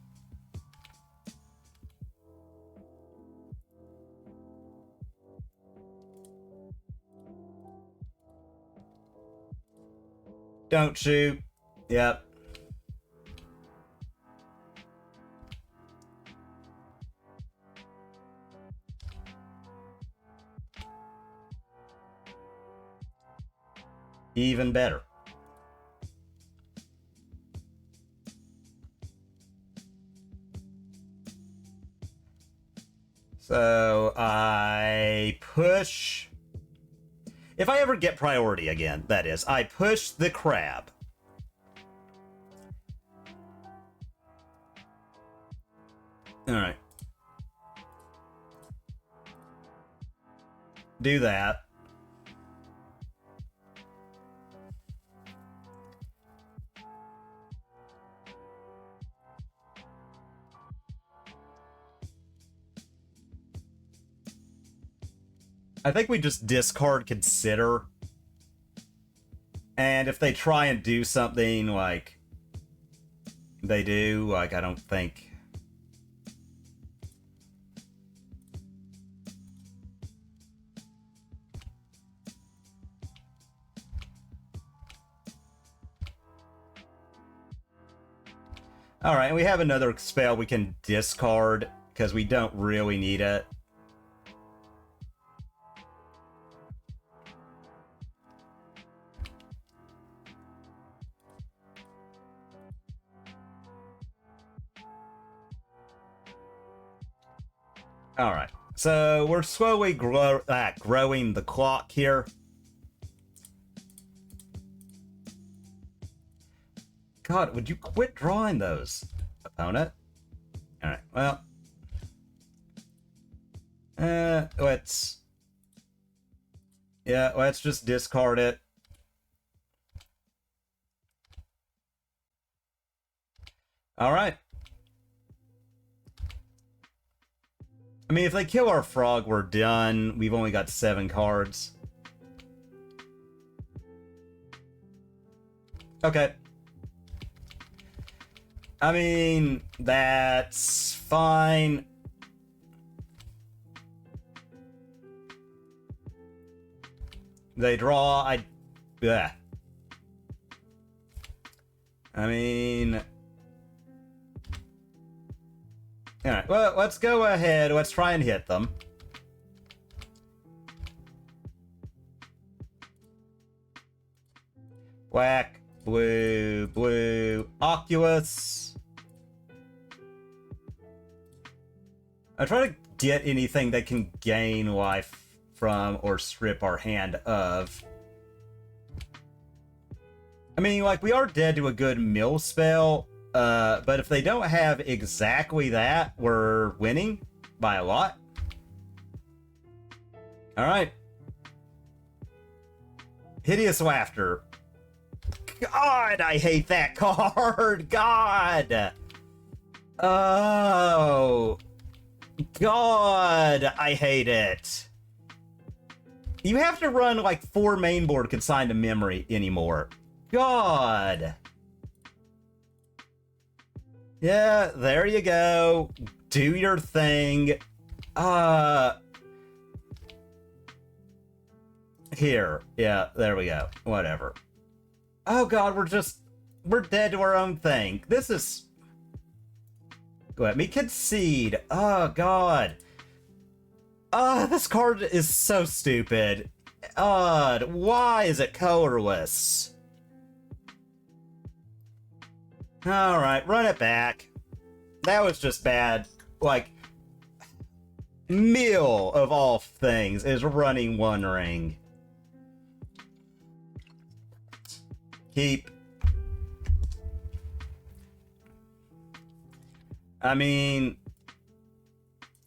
A: Don't shoot. Yep. Even better. So I push... If I ever get priority again, that is, I push the crab. Alright. Do that. I think we just discard consider. And if they try and do something like they do, like, I don't think... Alright, we have another spell we can discard, because we don't really need it. Alright, so we're slowly growing the clock here. God, would you quit drawing those, opponent? Alright, well... let's... Yeah, let's just discard it. Alright. I mean, if they kill our frog, we're done. We've only got 7 cards. Okay. I mean, that's fine. They draw, yeah. I mean... Alright, well, let's go ahead. Let's try and hit them. Whack, blue, blue, Oculus. I try to get anything that can gain life from or strip our hand of. I mean, like, we are dead to a good mill spell. But if they don't have exactly that, we're winning by a lot. Alright. Hideous Laughter. God, I hate that card! God! Oh... God, I hate it. You have to run, like, 4 mainboard consigned to memory anymore. God! Yeah, there you go. Do your thing. Here. Yeah, there we go. Whatever. Oh god, we're dead to our own thing. This is... Let me concede. Oh god. This card is so stupid. Why is it colorless? Alright, run it back. That was just bad. Like, Mill, of all things, is running one ring. Keep. I mean,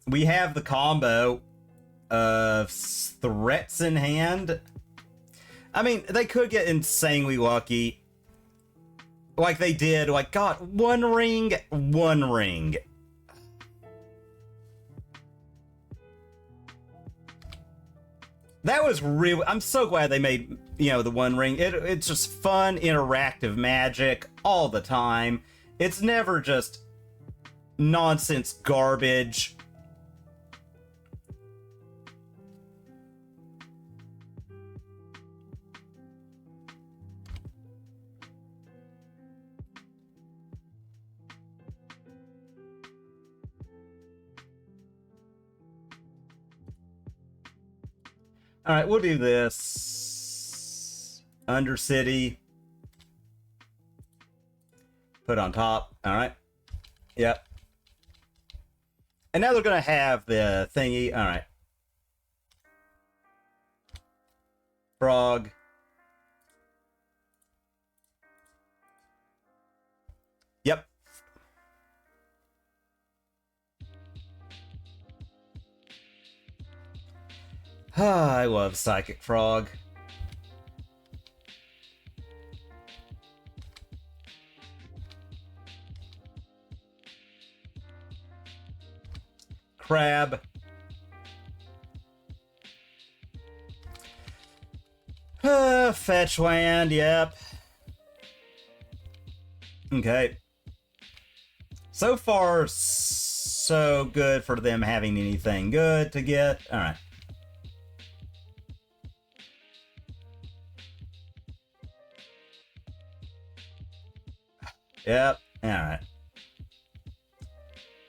A: we have the combo of threats in hand. I mean, they could get insanely lucky. Like they did, like, God, one ring, one ring. That was really... I'm so glad they made, you know, the one ring. It's just fun, interactive magic all the time. It's never just nonsense garbage. All right, we'll do this. Undercity. Put on top. All right. Yep. And now they're going to have the thingy. All right. Frog. Yep. I love Psychic Frog. Crab. Fetch land, yep. Okay. So far, so good for them having anything good to get. Alright. Yep. Alright.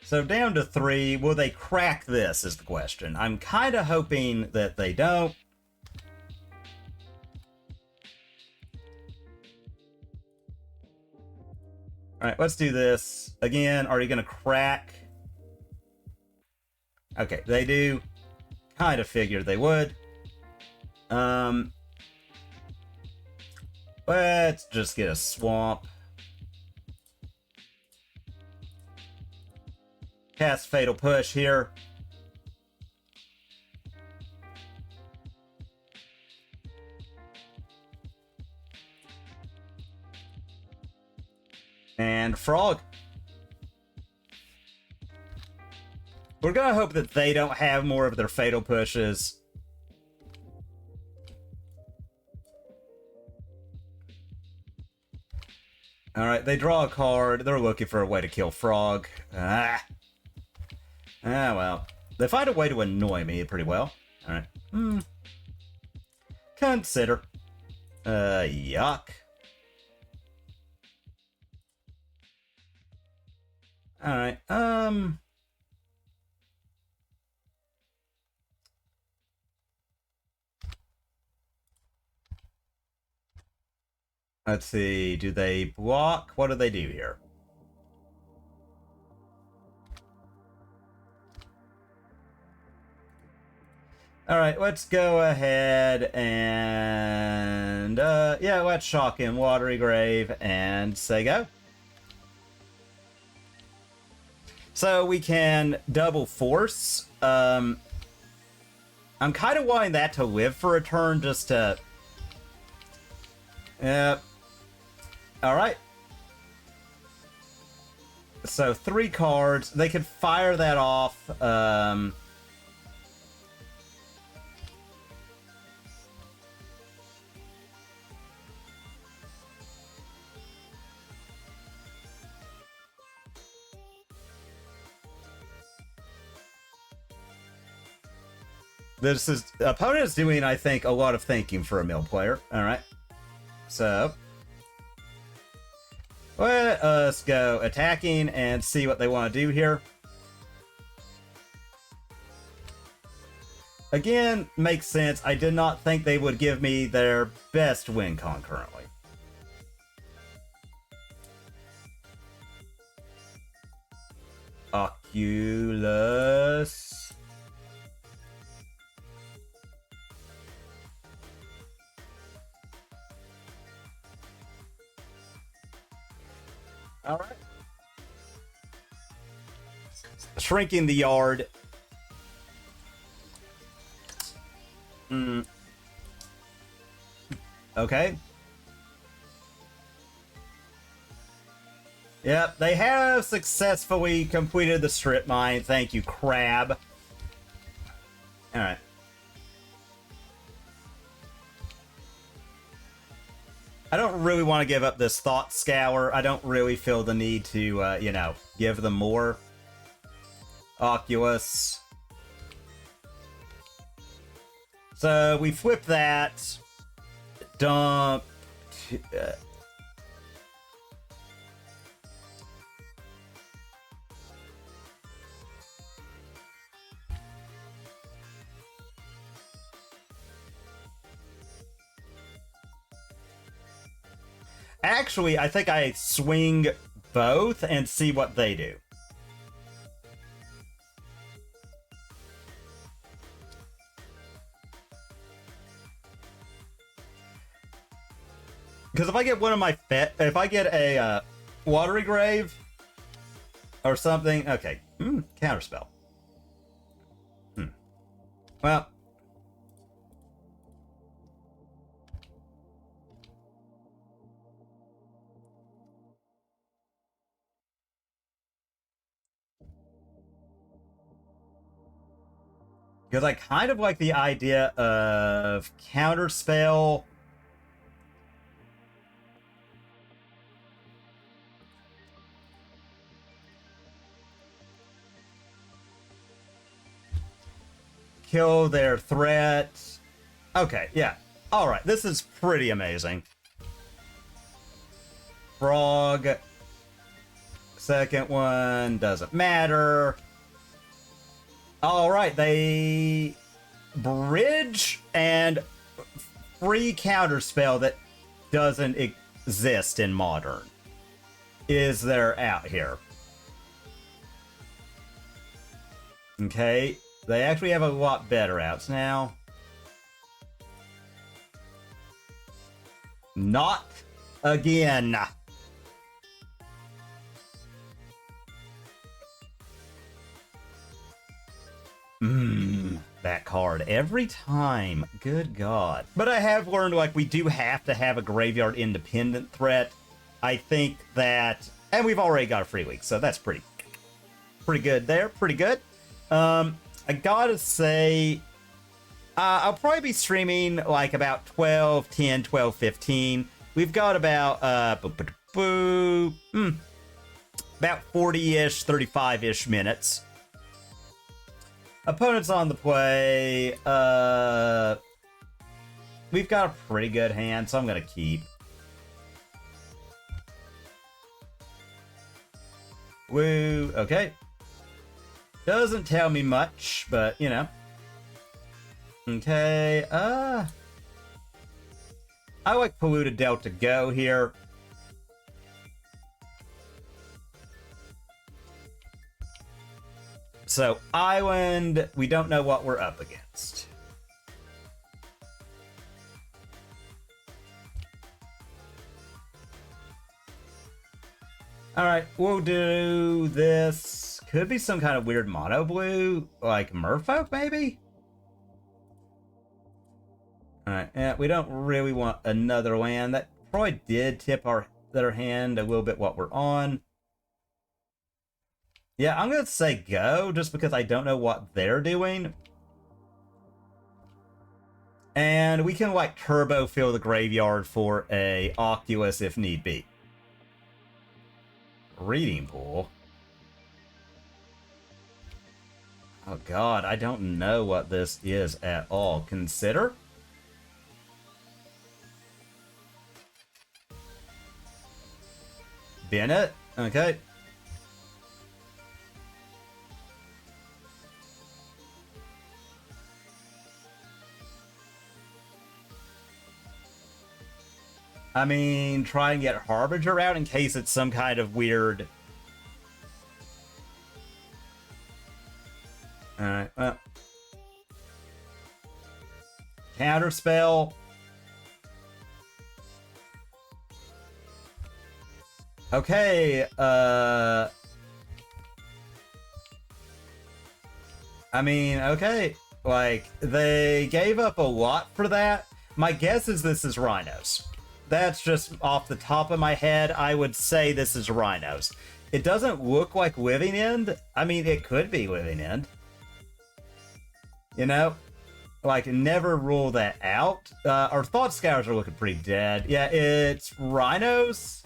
A: So down to 3. Will they crack this is the question. I'm kind of hoping that they don't. Alright, let's do this. Again, are you going to crack? Okay, they do. Kind of figured they would. Let's just get a swamp. Cast Fatal Push here. And Frog. We're going to hope that they don't have more of their Fatal Pushes. Alright, they draw a card. They're looking for a way to kill Frog. Well. They find a way to annoy me pretty well. Alright. Consider. Yuck. Alright, let's see, do they block? What do they do here? Alright, let's go ahead and, yeah, let's shock in Watery Grave and say go. So we can double force. I'm kind of wanting that to live for a turn just to... Yep. Alright. So 3 cards. They could fire that off. This is... Opponent is doing, I think, a lot of thinking for a mill player. Alright. So... let us go attacking and see what they want to do here. Again, makes sense. I did not think they would give me their best win con currently. Oculus. All right. Shrinking the yard. Okay. Yep, they have successfully completed the strip mine. Thank you, Crab. Alright. I don't really want to give up this Thought Scour. I don't really feel the need to, you know, give them more. Oculus. So we flip that. Dump. Actually, I think I swing both and see what they do. Because if I get one of my if I get a watery grave or something, okay, counterspell. Well, because I kind of like the idea of counterspell. Kill their threat. Okay, yeah. Alright, this is pretty amazing. Frog. Second one doesn't matter. Alright, they bridge and free counterspell that doesn't exist in Modern is there out here. Okay, they actually have a lot better outs now. Not again. That card every time. Good God. But I have learned, like, we do have to have a graveyard independent threat. I think that, and we've already got a free week, so that's pretty good there. Pretty good. I gotta say, I'll probably be streaming like about 12, 10, 12, 15. We've got about, about 40-ish, 35-ish minutes. Opponents on the play. We've got a pretty good hand, so I'm gonna keep. Woo, okay. Doesn't tell me much, but, you know. Okay, I like Polluted Delta Go here. So, Island, we don't know what we're up against. Alright, we'll do this. Could be some kind of weird mono blue, like Merfolk, maybe? Alright, yeah, we don't really want another land. That probably did tip their hand a little bit what we're on. Yeah, I'm going to say go, just because I don't know what they're doing. And we can, like, turbo fill the graveyard for a Oculus if need be. Reading pool. Oh God, I don't know what this is at all. Consider. Bennett, okay. I mean, try and get Harbinger out in case it's some kind of weird... Alright, well... Counterspell. Okay, I mean, okay. Like, they gave up a lot for that. My guess is this is Rhinos. That's just off the top of my head. I would say this is Rhinos. It doesn't look like Living End. I mean, it could be Living End. You know? Like, never rule that out. Our Thought Scours are looking pretty dead. Yeah, it's Rhinos.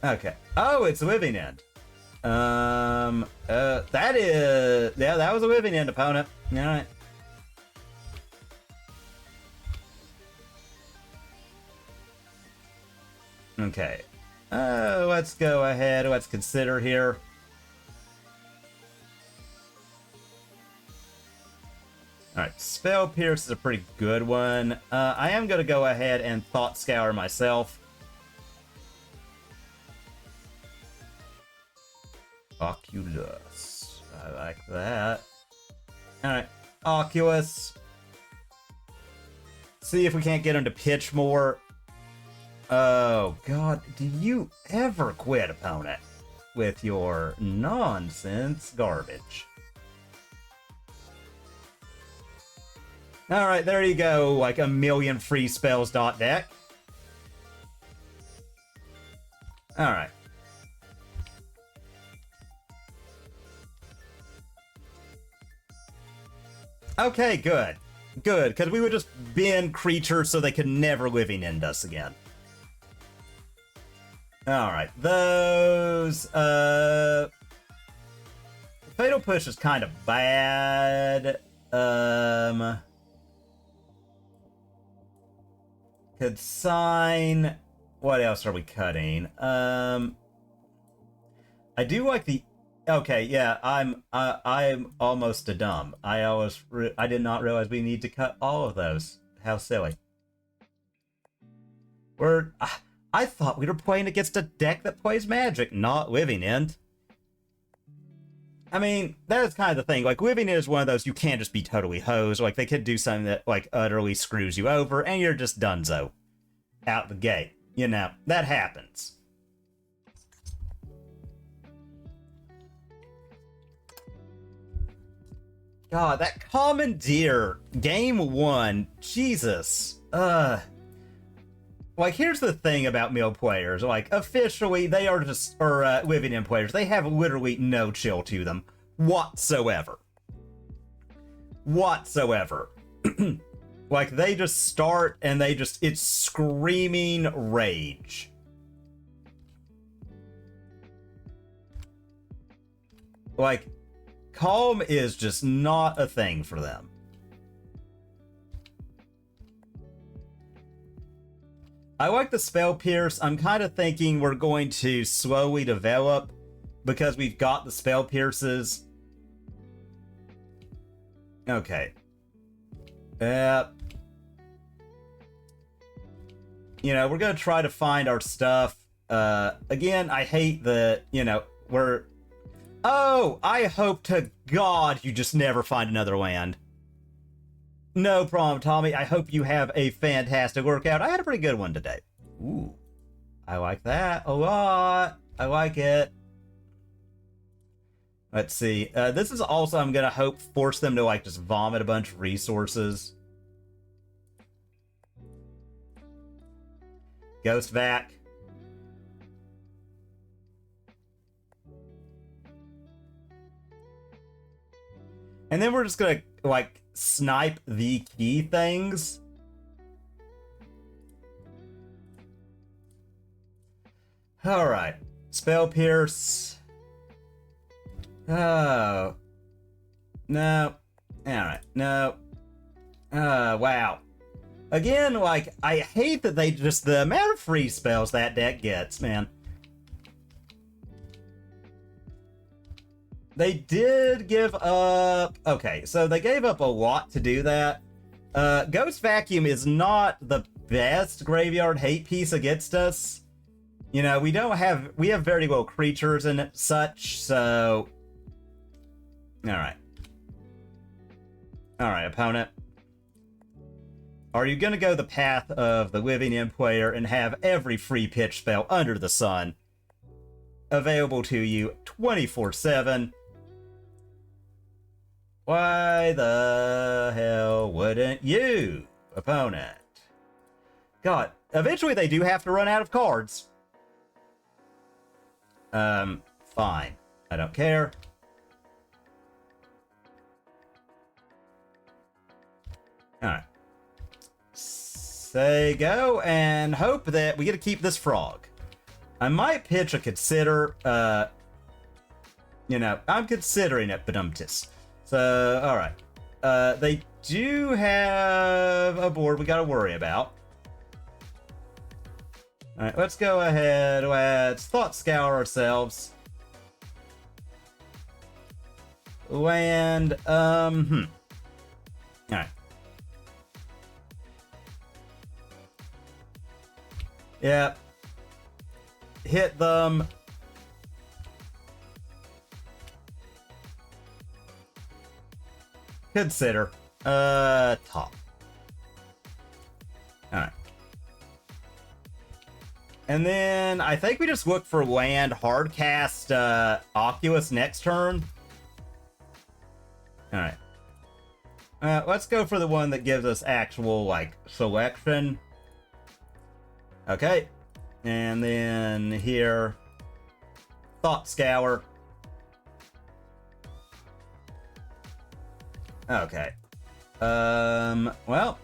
A: Okay. Oh, it's Living End. That is... Yeah, that was a Living End opponent. Alright. Okay. Let's go ahead. Let's consider here. Alright, Spell Pierce is a pretty good one. I am going to go ahead and Thought Scour myself. Oculus. I like that. Alright, Oculus. See if we can't get him to pitch more. Oh, God. Do you ever quit, opponent, with your nonsense garbage? Alright, there you go. Like a million free spells deck. Alright. Okay, good. Good, because we would just bin creatures so they could never living end us again. Alright, those, Fatal Push is kind of bad. Could sign. What else are we cutting? I do like the. Okay, yeah, I'm almost a dumb. I did not realize we need to cut all of those. How silly. I thought we were playing against a deck that plays Magic, not Living End. I mean, that's kind of the thing. Like, Living End is one of those you can't just be totally hosed. Like, they could do something that, like, utterly screws you over, and you're just donezo. Out the gate. You know, that happens. God, that Commandeer, game 1, Jesus. Like, here's the thing about Mill players. Like, officially, they are just, or Living End players, they have literally no chill to them whatsoever. Whatsoever. Like, they just start and they just, it's screaming rage. Like, calm is just not a thing for them. I like the Spell Pierce. I'm kind of thinking we're going to slowly develop because we've got the Spell Pierces. Okay. You know, we're going to try to find our stuff. Again, I hate the, you know, we're... Oh, I hope to God you just never find another land. No problem, Tommy. I hope you have a fantastic workout. I had a pretty good one today. Ooh, I like that a lot. I like it. Let's see. This is also, I'm going to hope, force them to, like, just vomit a bunch of resources. Ghost Vac. And then we're just going to, like, snipe the key things. Alright. Spell Pierce. Oh. No. Alright. No. Wow. Again, like, I hate that they just, the amount of free spells that deck gets, man. They did give up... Okay, so they gave up a lot to do that. Ghost Vacuum is not the best graveyard hate piece against us. You know, we have very little creatures and such, so... Alright. Alright, opponent. Are you gonna go the path of the Living End player and have every free pitch spell under the sun available to you 24/7? Why the hell wouldn't you, opponent? God, eventually they do have to run out of cards. Fine. I don't care. Alright. Say go, and hope that we get to keep this frog. I might pitch a consider, you know, I'm considering it, but So, alright. They do have a board we gotta worry about. Alright, let's go ahead. Let's Thought Scour ourselves. Land, Alright. Yeah. Hit them. Consider. Top. Alright. And then I think we just look for land, hardcast Oculus next turn. Alright. Let's go for the one that gives us actual, like, selection. Okay. And then here, Thought Scour. Okay. Well.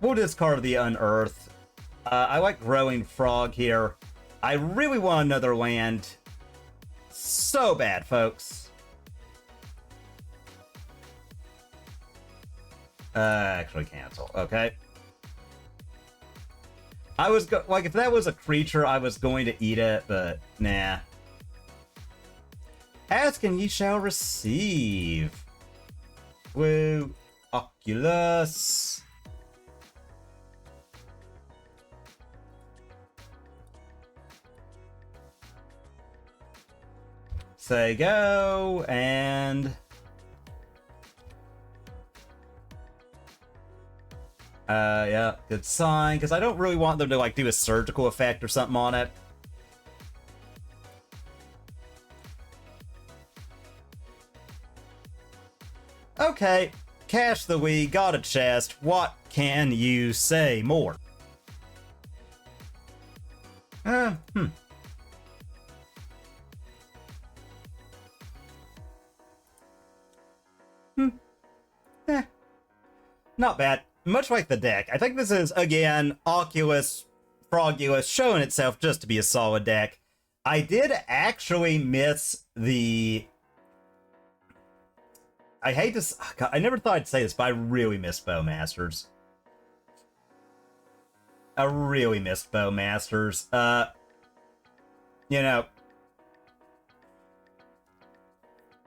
A: We'll discard the Unearth. I like Growing Frog here. I really want another land. So bad, folks. Actually cancel. Okay. I was like, if that was a creature, I was going to eat it, but nah. Ask and ye shall receive. Woo. Oculus. Say go, and... yeah, good sign, because I don't really want them to, like, do a surgical effect or something on it. Okay, cash the Wii, got a chest. What can you say more? Not bad. Much like the deck, I think this is, again, Oculus, Frogulus, showing itself just to be a solid deck. I did actually miss the... I hate this... God, I never thought I'd say this, but I really missed Bowmasters. I really missed Bowmasters. You know...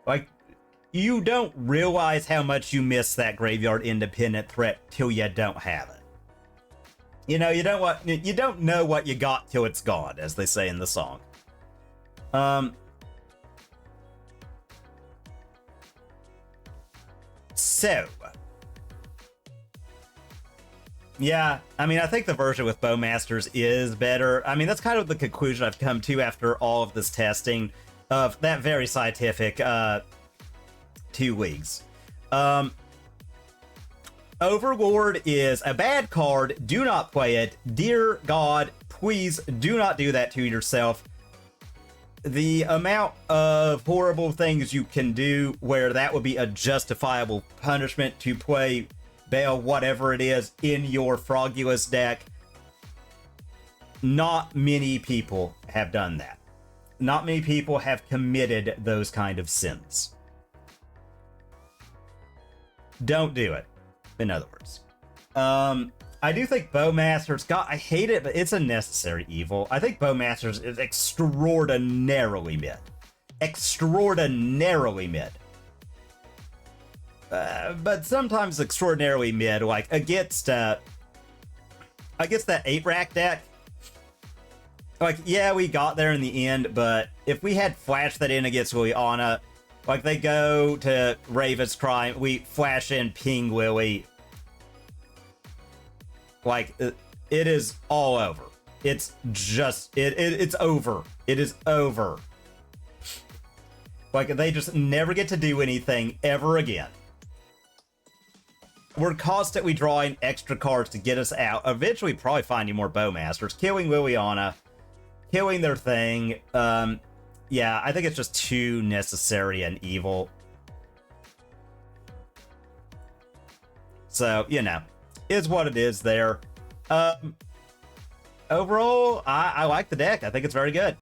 A: Like... You don't realize how much you miss that graveyard independent threat till you don't have it. You know, you don't know what you got till it's gone, as they say in the song. So. Yeah, I mean, I think the version with Bowmasters is better. I mean, that's kind of the conclusion I've come to after all of this testing of that very scientific, 2 leagues. Overlord is a bad card. Do not play it. Dear God, please do not do that to yourself. The amount of horrible things you can do where that would be a justifiable punishment to play Bale, whatever it is, in your Frogulus deck. Not many people have done that. Not many people have committed those kind of sins. Don't do it, in other words. I do think Bowmasters, God, I hate it, but it's a necessary evil. I think Bowmasters is extraordinarily mid. Extraordinarily mid. But sometimes extraordinarily mid, like against that 8-rack deck. Like, yeah, we got there in the end, but if we had flashed that in against Liliana, like, they go to Raven's Crime, we flash in Ping Lily. Like, it is all over. It's just, it's over. It is over. Like, they just never get to do anything ever again. We're constantly drawing extra cards to get us out. Eventually, probably finding more Bowmasters, killing Liliana, killing their thing. Yeah, I think it's just too necessary and evil. So, you know, is what it is there. Overall, I like the deck. I think it's very good.